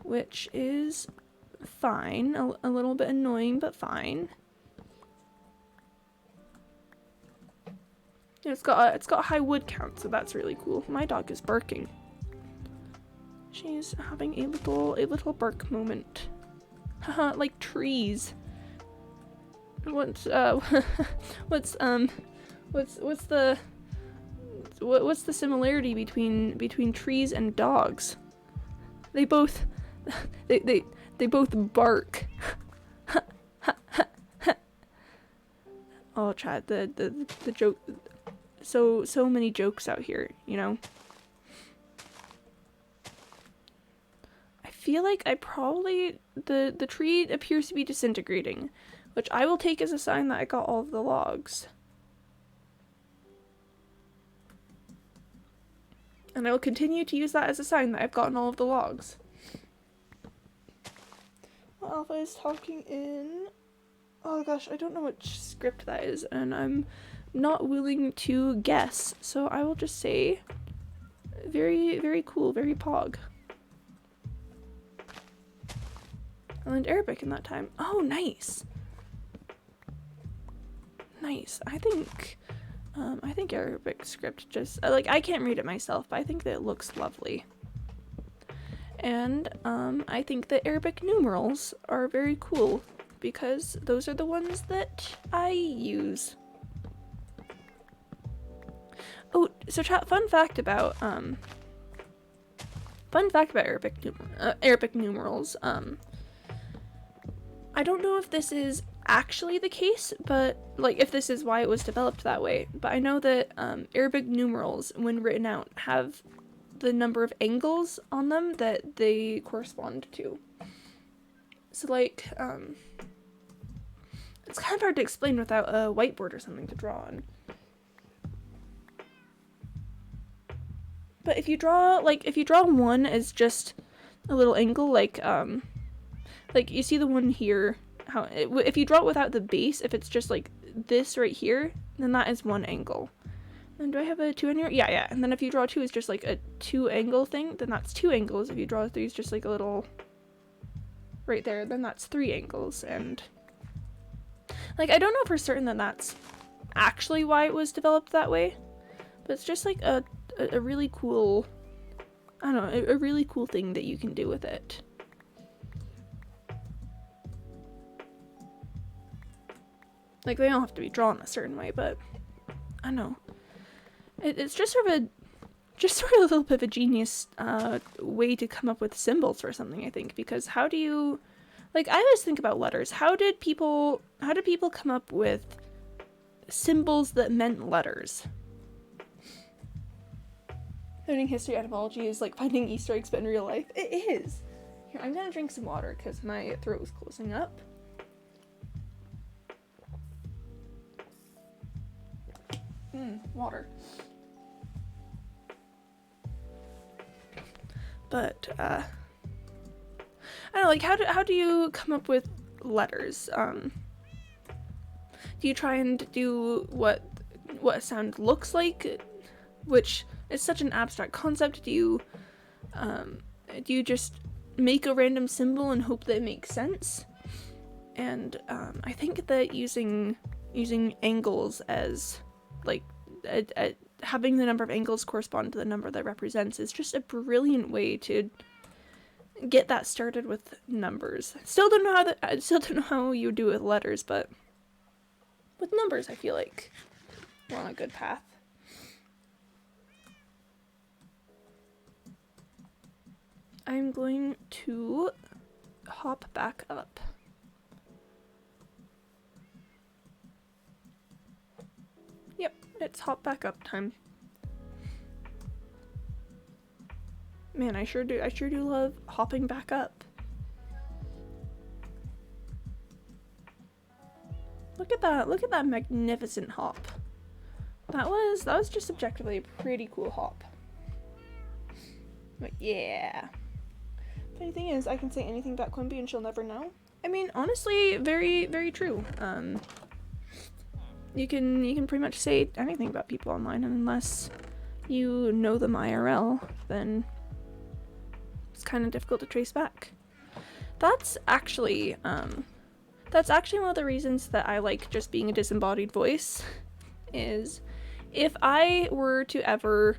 which is fine. A little bit annoying, but fine. It's got a high wood count, so that's really cool. My dog is barking. She's having a little bark moment. Haha, like trees. What's the similarity between trees and dogs? They both bark. Oh, Chad, the joke. So many jokes out here, you know. I feel like the tree appears to be disintegrating, which I will take as a sign that I got all of the logs. And I will continue to use that as a sign that I've gotten all of the logs. Well, Alpha is talking in... Oh gosh, I don't know which script that is, and I'm not willing to guess, so I will just say very, very cool, very pog. I learned Arabic in that time. Oh, nice. Nice. I think Arabic script just, like, I can't read it myself, but I think that it looks lovely. And I think that Arabic numerals are very cool, because those are the ones that I use. Oh, so fun fact about Arabic numerals. I don't know if this is actually the case, but like if this is why it was developed that way. But I know that Arabic numerals, when written out, have the number of angles on them that they correspond to. So like, it's kind of hard to explain without a whiteboard or something to draw on. But if you draw one as just a little angle, like you see the one here, if you draw it without the base, if it's just like this right here, then that is one angle. And do I have a 2 in here? Yeah. And then if you draw 2 as just like a 2 angle thing, then that's 2 angles. If you draw 3 as just like a little right there, then that's 3 angles. And like, I don't know for certain that that's actually why it was developed that way, but it's just like a really cool, I don't know, a really cool thing that you can do with it. Like, they don't have to be drawn a certain way, but I don't know. It's just sort of a little bit of a genius way to come up with symbols for something, I think, because how do you, like, I always think about letters. How did people come up with symbols that meant letters? Learning history etymology is like finding Easter eggs, but in real life. It is. Here, I'm gonna drink some water because my throat was closing up. Water. But I don't know, like, how do you come up with letters? Do you try and do what a sound looks like, which is such an abstract concept? Do you just make a random symbol and hope that it makes sense? And I think that using angles as like having the number of angles correspond to the number that represents is just a brilliant way to get that started with numbers. I still don't know how you do it with letters, but with numbers I feel like we're on a good path. I'm going to hop back up. Yep, it's hop back up time. Man, I sure do love hopping back up. Look at that magnificent hop. That was just objectively a pretty cool hop. But yeah. Funny thing is, I can say anything about Quimby and she'll never know. I mean, honestly, very, very true. You can pretty much say anything about people online, and unless you know them IRL, then it's kind of difficult to trace back. That's actually one of the reasons that I like just being a disembodied voice, is if I were to ever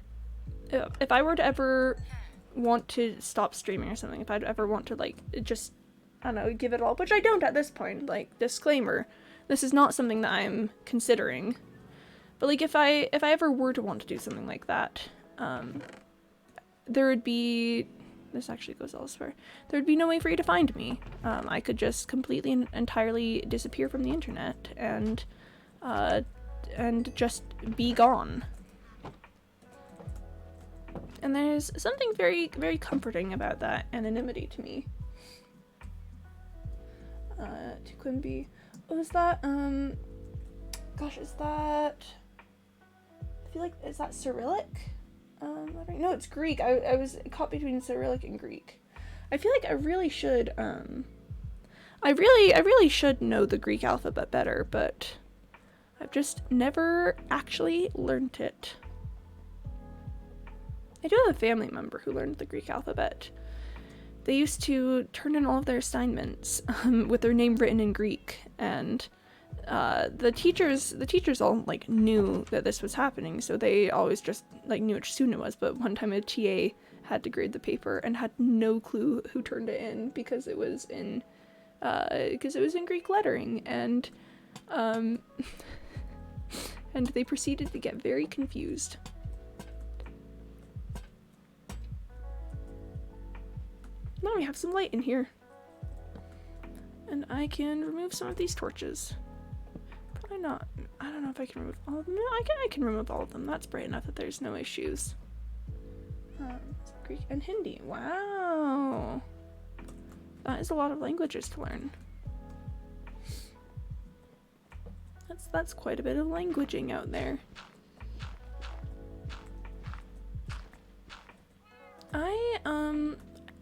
want to stop streaming or something, if I'd ever want to like just, I don't know, give it all, which I don't at this point, like, disclaimer, this is not something that I'm considering, but like if I ever were to want to do something like that, there would be, this actually goes elsewhere, there would be no way for you to find me. I could just completely and entirely disappear from the internet and just be gone. And there's something very, very comforting about that anonymity to me. To Quimby. What was that? Gosh, is that... I feel like, is that Cyrillic? I don't know, it's Greek. I was caught between Cyrillic and Greek. I feel like I really should, I really should know the Greek alphabet better, but I've just never actually learned it. I do have a family member who learned the Greek alphabet. They used to turn in all of their assignments with their name written in Greek, and the teachers all like knew that this was happening, so they always just like knew which student it was. But one time a TA had to grade the paper and had no clue who turned it in because it was in Greek lettering, and they proceeded to get very confused. we have some light in here. And I can remove some of these torches. Probably not. I don't know if I can remove all of them. No, I can remove all of them. That's bright enough that there's no issues. Greek and Hindi. Wow. That is a lot of languages to learn. That's quite a bit of languaging out there.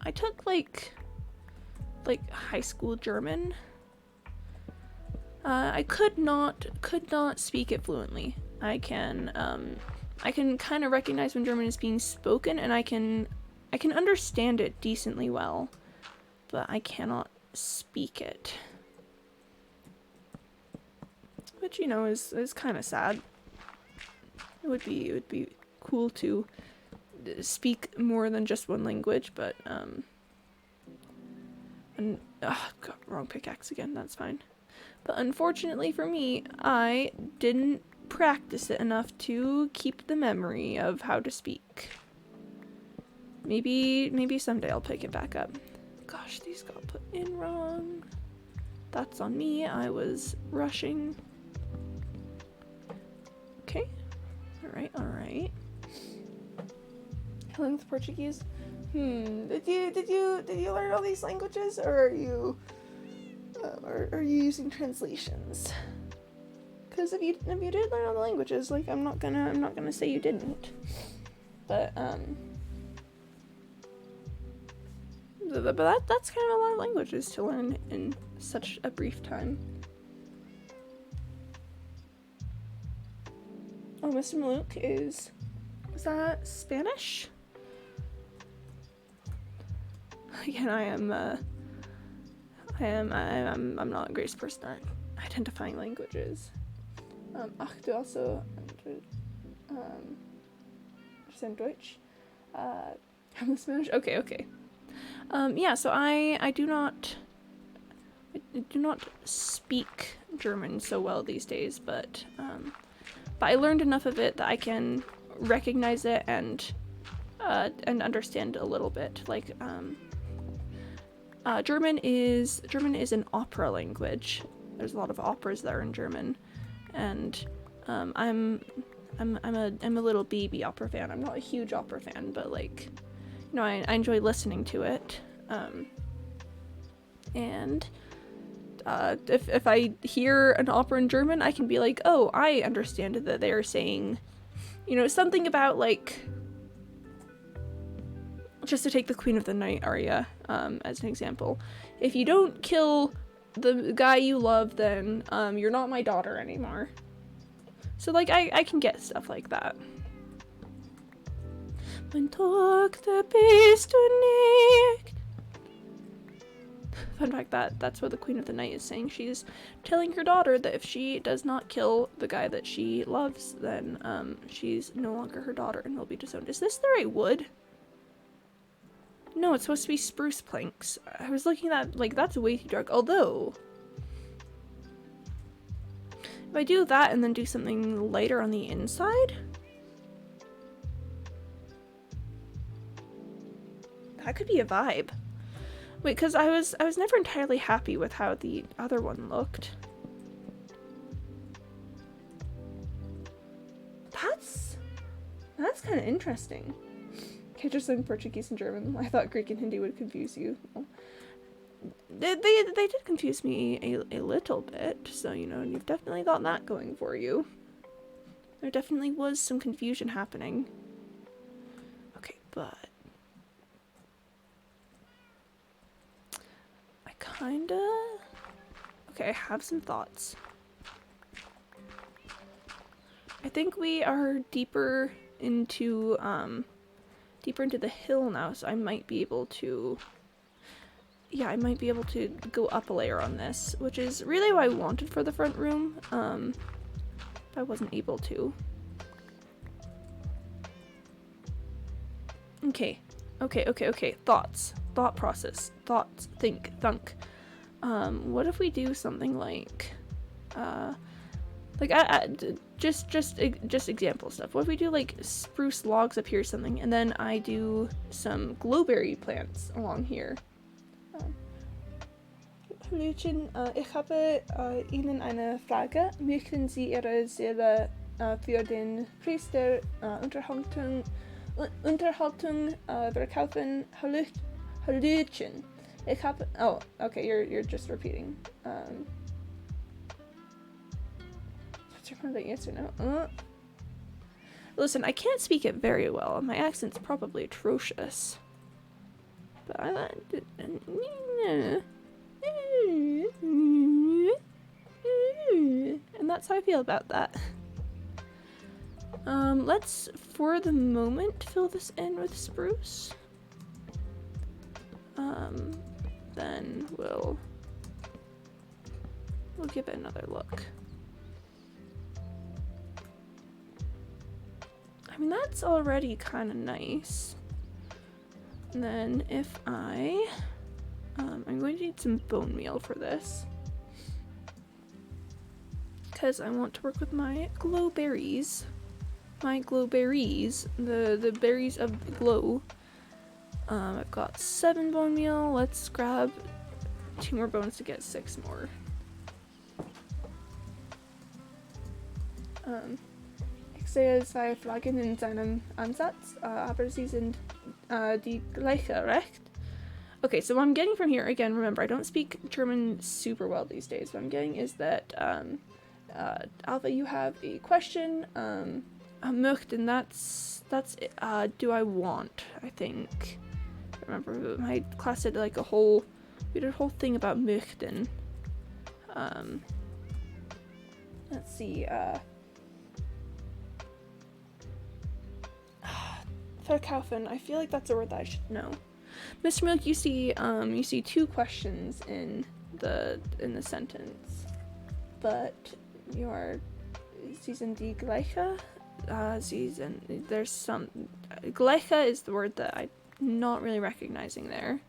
I took like high school German. I could not speak it fluently. I can kind of recognize when German is being spoken, and I can understand it decently well, but I cannot speak it. Which, you know, is kind of sad. It would be cool to speak more than just one language, but God, wrong pickaxe again. That's fine. But unfortunately for me, I didn't practice it enough to keep the memory of how to speak. Maybe someday I'll pick it back up. Gosh, these got put in wrong. That's on me. I was rushing. Okay. Alright. Learning the Portuguese. Did you learn all these languages, or are you using translations? Because if you did learn all the languages, like I'm not gonna say you didn't. But that's kind of a lot of languages to learn in such a brief time. Oh, Mr. Malouk is that Spanish? Again, I'm not the greatest person at identifying languages. Ach, du also understand Deutsch? I'm Spanish? Okay. Yeah, so I do not speak German so well these days, but I learned enough of it that I can recognize it and understand a little bit. Like, German is an opera language. There's a lot of operas that are in German, and I'm a little baby opera fan. I'm not a huge opera fan, but like, you know, I enjoy listening to it. And if I hear an opera in German, I can be like, oh, I understand that they are saying, you know, something about like, just to take the Queen of the Night aria as an example. If you don't kill the guy you love, then you're not my daughter anymore. So like I can get stuff like that. Mein Tag, da bist du nicht. Fun fact, that's what the Queen of the Night is saying. She's telling her daughter that if she does not kill the guy that she loves, then she's no longer her daughter and will be disowned. Is this the right wood? No, it's supposed to be spruce planks. I was looking at that, like, that's way too dark. Although, if I do that and then do something lighter on the inside, that could be a vibe. Wait, because I was never entirely happy with how the other one looked. That's kind of interesting. Okay, just learn Portuguese and German. I thought Greek and Hindi would confuse you. Well, they did confuse me a little bit, so, you know, you've definitely got that going for you. There definitely was some confusion happening. Okay, but okay, I have some thoughts. I think we are deeper into the hill now, so I might be able to go up a layer on this, which is really what I wanted for the front room, but I wasn't able to. Okay. Thought process. Think. What if we do something like just example stuff. What if we do like spruce logs up here or something, and then I do some glowberry plants along here, Hallöchen, ich habe Ihnen eine Frage. Möchten Sie Ihre Seele für den Preis der Unterhaltung verkaufen? Hallöchen. Ich habe. Oh, okay. You're just repeating. What's your point? Yes or no? Listen, I can't speak it very well. My accent's probably atrocious. But I like. And that's how I feel about that. Let's, for the moment, fill this in with spruce. Then we'll give it another look. I mean, that's already kind of nice. And then if I'm going to need some bone meal for this. Because I want to work with my glow berries. My glow berries, the berries of the glow. I've got 7 bone meal. Let's grab 2 more bones to get 6 more. Ich sehe 2 Flaggen in seinem Ansatz, aber sie sind die gleiche, recht? Okay, so what I'm getting from here, again, remember, I don't speak German super well these days. What I'm getting is that, Alpha, you have a question, möchten, that's, do I want, I think. I remember my class did like we did a whole thing about möchten. Let's see, verkaufen, I feel like that's a word that I should know. Mr. Milk, you see 2 questions in the sentence, but sie sind die gleiche. There's some gleiche is the word that I'm not really recognizing there.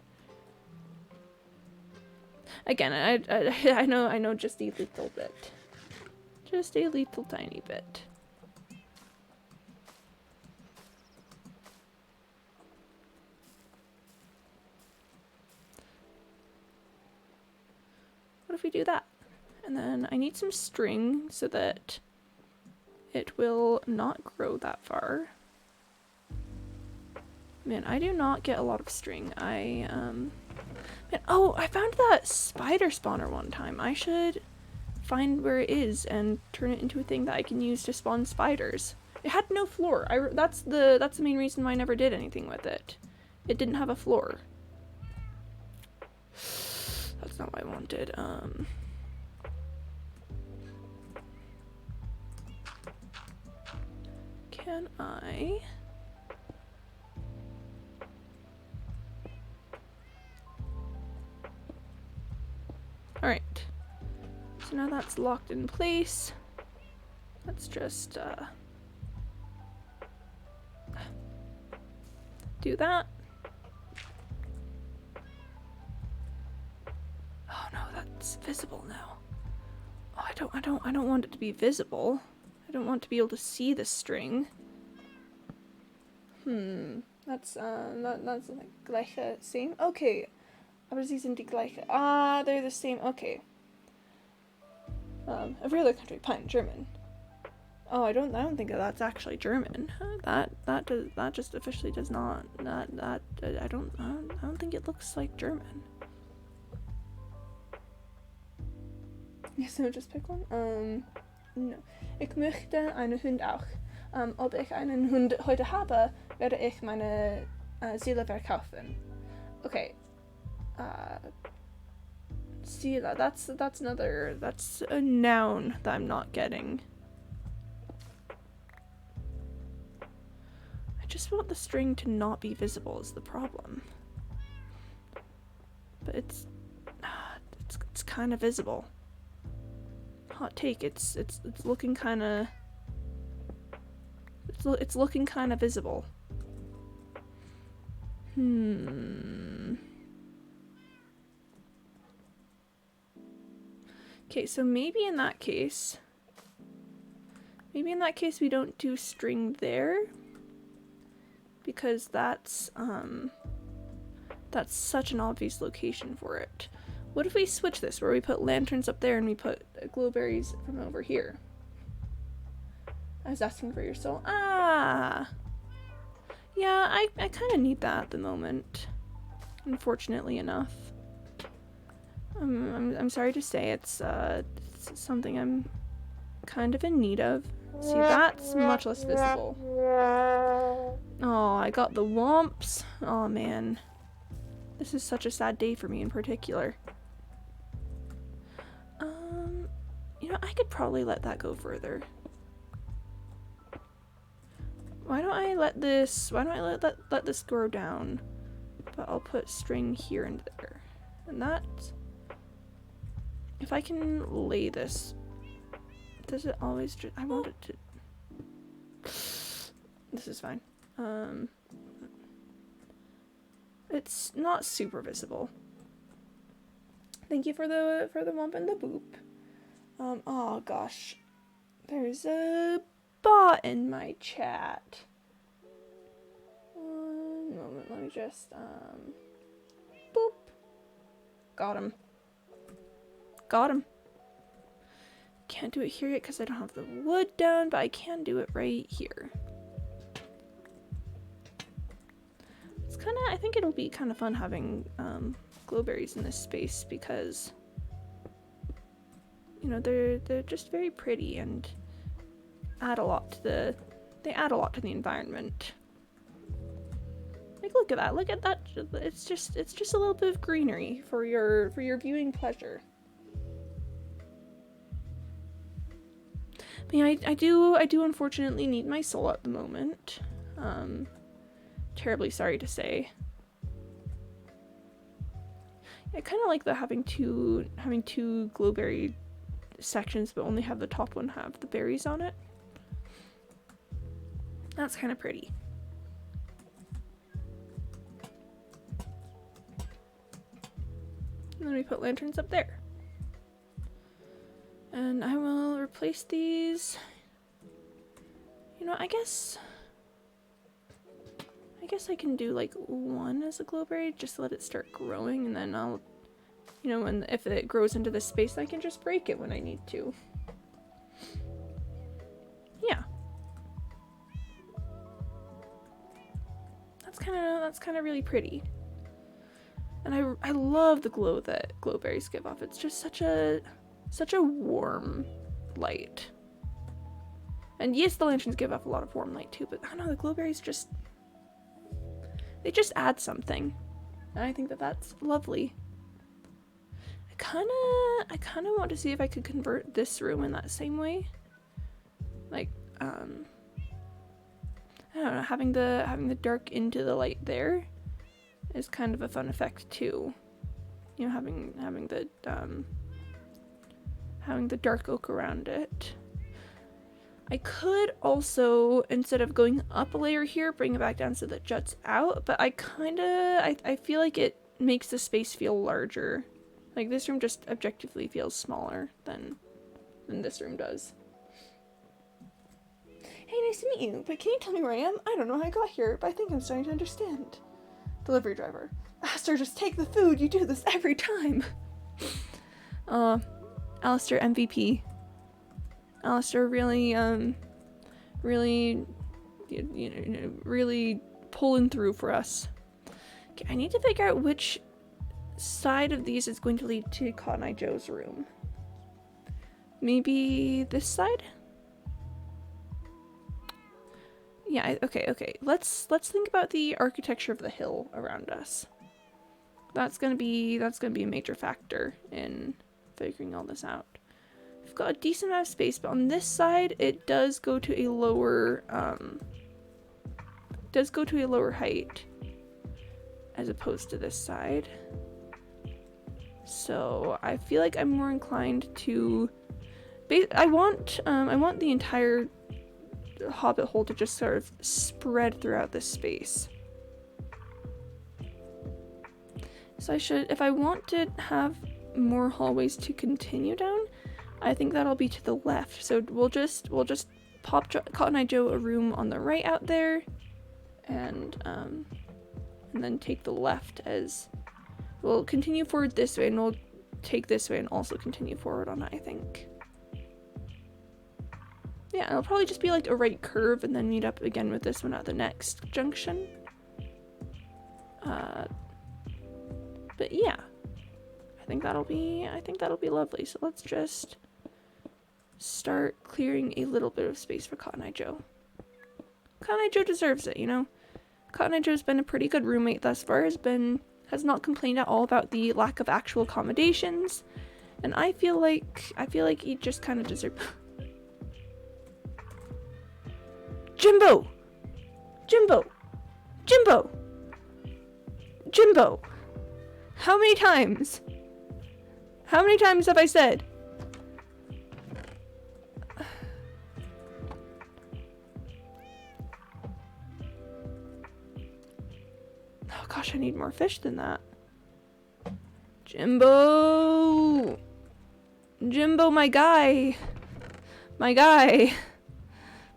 Again, I know just a little bit, just a little tiny bit. What if we do that? And then I need some string so that it will not grow that far. Man, I do not get a lot of string. Man, oh, I found that spider spawner one time. I should find where it is and turn it into a thing that I can use to spawn spiders. It had no floor. That's the main reason why I never did anything with it. It didn't have a floor. That's not what I wanted. Can I? Alright. So now that's locked in place. Let's just do that. Oh no, that's visible now. Oh, I don't want it to be visible. I don't want to be able to see the string. That's like gleiche, same. Okay. Aber sie sind die gleiche. Ah, they're the same. Okay. Every other country, fine, German. Oh, I don't think that's actually German. That just officially does not. I don't think it looks like German. Yes, so just pick one. No. Ich möchte einen Hund auch. Ob ich einen Hund heute habe, werde ich meine Seele verkaufen. Okay. Seele, that's a noun that I'm not getting. I just want the string to not be visible is the problem. But it's kind of visible. Hot take, it's looking kind of it's looking kind of visible. Okay, so maybe in that case we don't do string there, because that's such an obvious location for it. What if we switch this, where we put lanterns up there and we put glowberries from over here? I was asking for your soul. Ah! Yeah, I kind of need that at the moment. Unfortunately enough. I'm sorry to say it's something I'm kind of in need of. See, that's much less visible. Oh, I got the womps. Oh man. This is such a sad day for me in particular. You know, I could probably let that go further. Why don't I let this grow down? But I'll put string here and there. And that, if I can lay this, does it always just, I want it to, this is fine. It's not super visible. Thank you for the womp and the boop. Oh gosh. There's a bot in my chat. One moment, let me just, boop. Got him. Got him. Can't do it here yet because I don't have the wood down, but I can do it right here. It's kind of, I think it'll be kind of fun having glowberries in this space because, you know, they're just very pretty and add a lot to the environment. Like, look at that. Look at that. It's just a little bit of greenery for your viewing pleasure. But yeah, I do unfortunately need my soul at the moment. Terribly sorry to say. I kind of like the having two glowberry sections, but only have the top one have the berries on it. That's kind of pretty. And then we put lanterns up there. And I will replace these. You know, I guess I can do like one as a glowberry, just to let it start growing, and then I'll, you know, if it grows into this space, I can just break it when I need to. Yeah. That's kind of really pretty. And I love the glow that glowberries give off. It's just such a warm light. And yes, the lanterns give off a lot of warm light too, but I don't know, the glowberries they just add something. And I think that that's lovely. I kind of want to see if I could convert this room in that same way. Like, I don't know, having the dark into the light there is kind of a fun effect too. You know, having the dark oak around it. I could also, instead of going up a layer here, bring it back down so that it juts out, but I feel like it makes the space feel larger. Like, this room just objectively feels smaller than this room does. Hey, nice to meet you, but can you tell me where I am? I don't know how I got here, but I think I'm starting to understand. Delivery driver. Alistair, just take the food, you do this every time. Alistair MVP. Alistair really, really pulling through for us. Okay, I need to figure out which side of these is going to lead to Cotton Eye Joe's room. Maybe this side? Yeah, okay. Let's think about the architecture of the hill around us. That's gonna be a major factor in figuring all this out. We've got a decent amount of space, but on this side it does go to a lower height as opposed to this side. So I feel like I'm more inclined to I want the entire hobbit hole to just sort of spread throughout this space. So if I want to have more hallways to continue down, I think that'll be to the left. So we'll just pop Cotton Eye Joe a room on the right out there, and then take the left as we'll continue forward this way, and we'll take this way and also continue forward on it, I think. Yeah, it'll probably just be like a right curve and then meet up again with this one at the next junction. But yeah, I think that'll be lovely. So let's just start clearing a little bit of space for Cotton Eye Joe. Cotton Eye Joe deserves it, you know? Cotton Eye Joe's been a pretty good roommate thus far, has not complained at all about the lack of actual accommodations, and I feel like he just kind of deserves. Jimbo! Jimbo! Jimbo! Jimbo! How many times? How many times have I said? Oh gosh, I need more fish than that. Jimbo! Jimbo, my guy! My guy!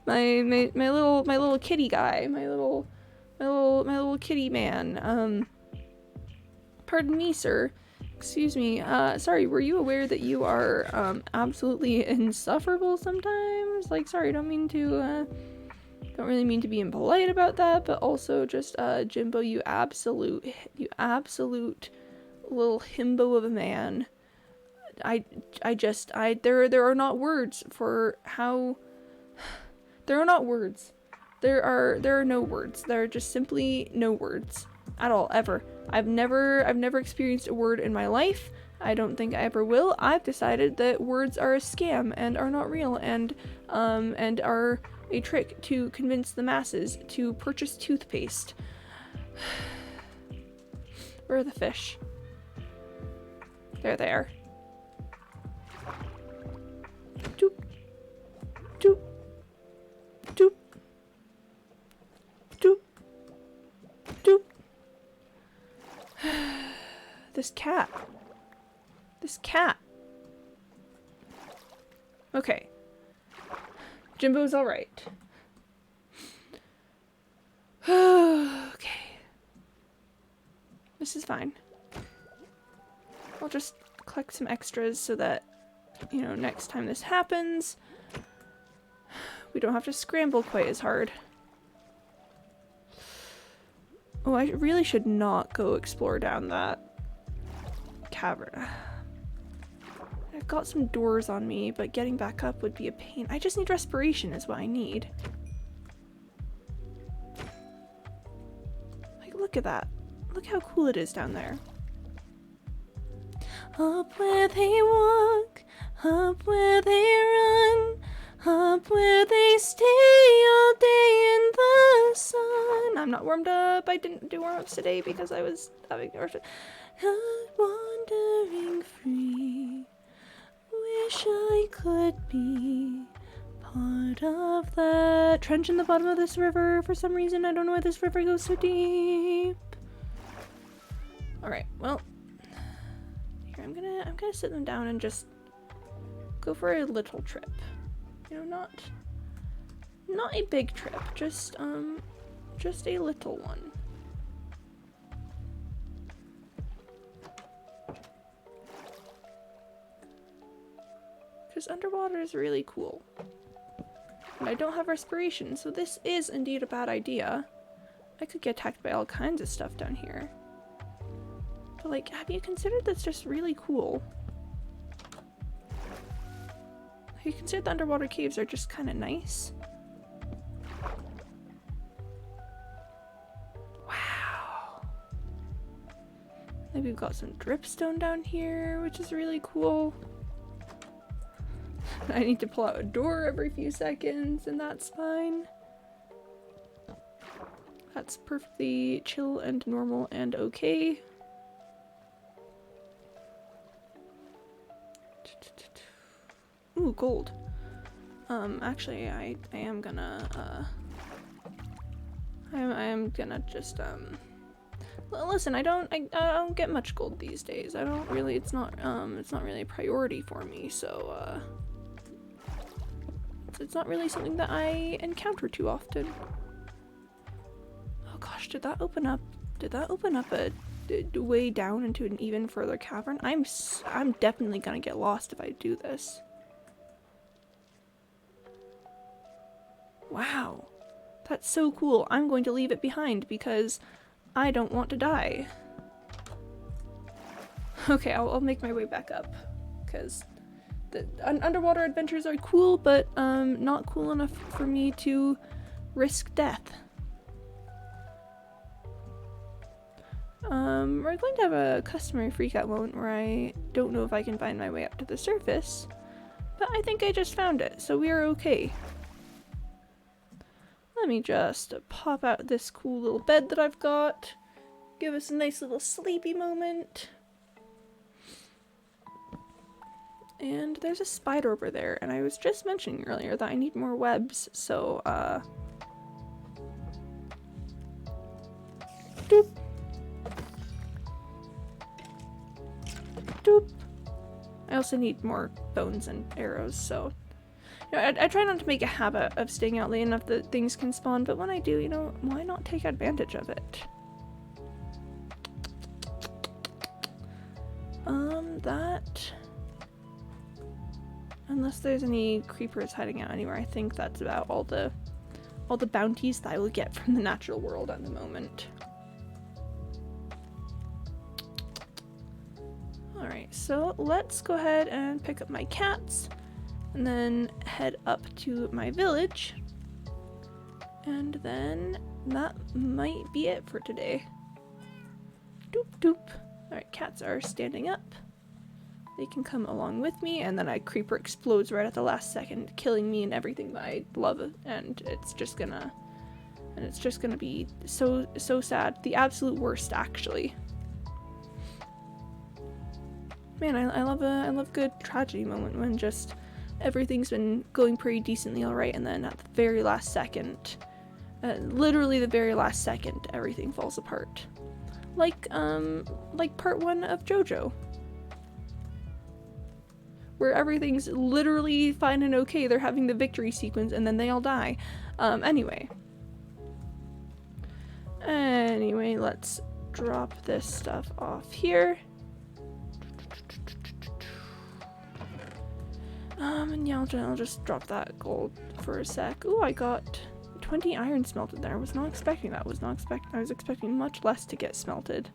My little kitty guy. My little kitty man. Pardon me, sir. Excuse me. Sorry, were you aware that you are, absolutely insufferable sometimes? Like, sorry, don't really mean to be impolite about that, but also just, Jimbo, you absolute little himbo of a man. There are not words for how... There are not words. There are no words. There are just simply no words at all, ever. I've never experienced a word in my life. I don't think I ever will. I've decided that words are a scam and are not real and are a trick to convince the masses to purchase toothpaste. Where are the fish? There they are. Doop. Doop. Doop. Doop. Doop. This cat. This cat. Okay. Jimbo's alright. Okay. This is fine. I'll just collect some extras so that, you know, next time this happens, we don't have to scramble quite as hard. Oh, I really should not go explore down that cavern. I've got some doors on me, but getting back up would be a pain. I just need respiration is what I need. Like, look at that. Look how cool it is down there. Up where they walk, up where they run, up where they stay all day in the sun. I'm not warmed up. I didn't do warm-ups today because I was having wandering free. Wish I could be part of that trench in the bottom of this river. For some reason, I don't know why this river goes so deep. Alright, well, here I'm gonna sit them down and just go for a little trip. You know, not a big trip, just a little one. Because underwater is really cool. And I don't have respiration, so this is indeed a bad idea. I could get attacked by all kinds of stuff down here. But like, have you considered that's just really cool? Have you considered the underwater caves are just kind of nice? Wow. Like we've got some dripstone down here, which is really cool. I need to pull out a door every few seconds, and that's fine. That's perfectly chill and normal and okay. Ooh, gold. Actually, I am gonna, I am gonna just, listen, I don't get much gold these days. I don't really, it's not really a priority for me, so, it's not really something that I encounter too often. Oh gosh, did that open up a way down into an even further cavern. I'm definitely gonna get lost if I do this. Wow, that's so cool. I'm going to leave it behind because I don't want to die. Okay, I'll make my way back up because the underwater adventures are cool, but not cool enough for me to risk death. We're going to have a customary freakout moment where I don't know if I can find my way up to the surface, but I think I just found it, so we are okay. Let me just pop out this cool little bed that I've got, give us a nice little sleepy moment. And there's a spider over there, and I was just mentioning earlier that I need more webs, so, doop. Doop. I also need more bones and arrows, so... You know, I try not to make a habit of staying out late enough that things can spawn, but when I do, you know, why not take advantage of it? That... Unless there's any creepers hiding out anywhere, I think that's about all the bounties that I will get from the natural world at the moment. Alright, so let's go ahead and pick up my cats and then head up to my village. And then that might be it for today. Doop doop. Alright, cats are standing up. They can come along with me, and then a creeper explodes right at the last second, killing me and everything that I love, and it's just gonna be so sad. The absolute worst, actually. Man, I love a good tragedy moment when just everything's been going pretty decently alright, and then at the very last second, literally the very last second, everything falls apart. Like part 1 of JoJo, where everything's literally fine and okay. They're having the victory sequence and then they all die. Anyway, let's drop this stuff off here. And yeah, I'll just drop that gold for a sec. Ooh, I got 20 iron smelted there. I was not expecting that. I was expecting much less to get smelted.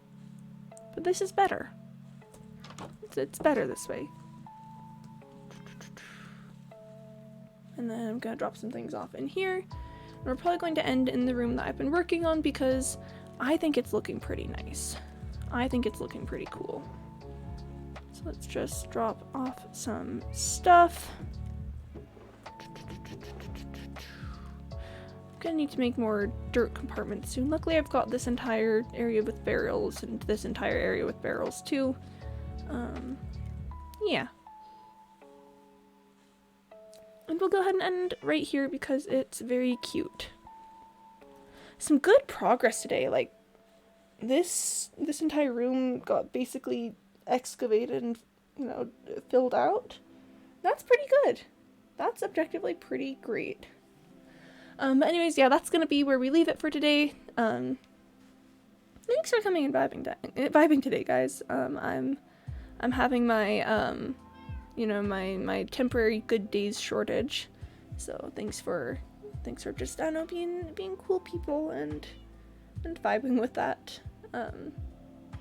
But this is better. It's better this way. And then I'm gonna drop some things off in here. And we're probably going to end in the room that I've been working on because I think it's looking pretty nice. I think it's looking pretty cool. So let's just drop off some stuff. I'm gonna need to make more dirt compartments soon. Luckily I've got this entire area with barrels and this entire area with barrels too. Yeah. And we'll go ahead and end right here because it's very cute. Some good progress today. Like, this entire room got basically excavated and, you know, filled out. That's pretty good. That's objectively pretty great. But anyways, yeah, that's gonna be where we leave it for today. Thanks for coming and vibing today, guys. I'm having my you know, my temporary good days shortage. So thanks for just, I don't know, being cool people and vibing with that.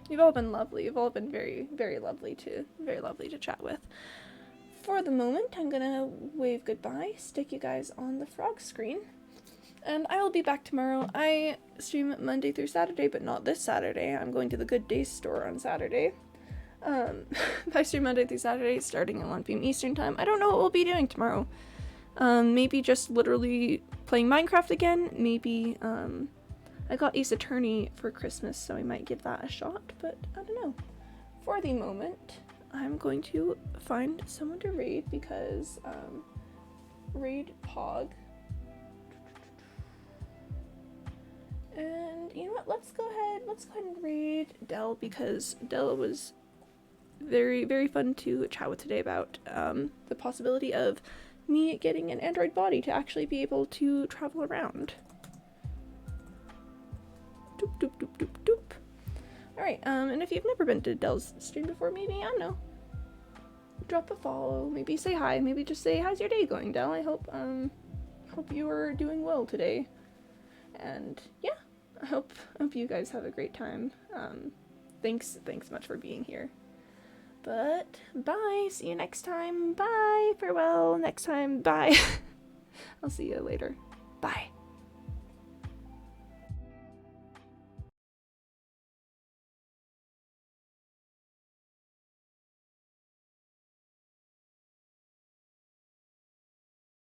You've all been lovely. You've all been very, very lovely to chat with. For the moment, I'm gonna wave goodbye, stick you guys on the frog screen, and I will be back tomorrow. I stream Monday through Saturday, but not this Saturday. I'm going to the Good Days store on Saturday. I stream Monday through Saturday, starting at 1 p.m. Eastern time. I don't know what we'll be doing tomorrow. Maybe just literally playing Minecraft again. Maybe, I got Ace Attorney for Christmas, so I might give that a shot, but I don't know. For the moment, I'm going to find someone to raid because, raid Pog. And you know what, let's go ahead and raid Dell because Dell was very, very fun to chat with today about the possibility of me getting an android body to actually be able to travel around. Doop, doop, doop, doop, doop. Alright, and if you've never been to Dell's stream before, maybe, I don't know, drop a follow, maybe say hi, maybe just say, how's your day going, Dell? I hope you are doing well today. And yeah, I hope you guys have a great time. Thanks much for being here. But bye, see you next time. Bye, farewell, next time, bye. I'll see you later.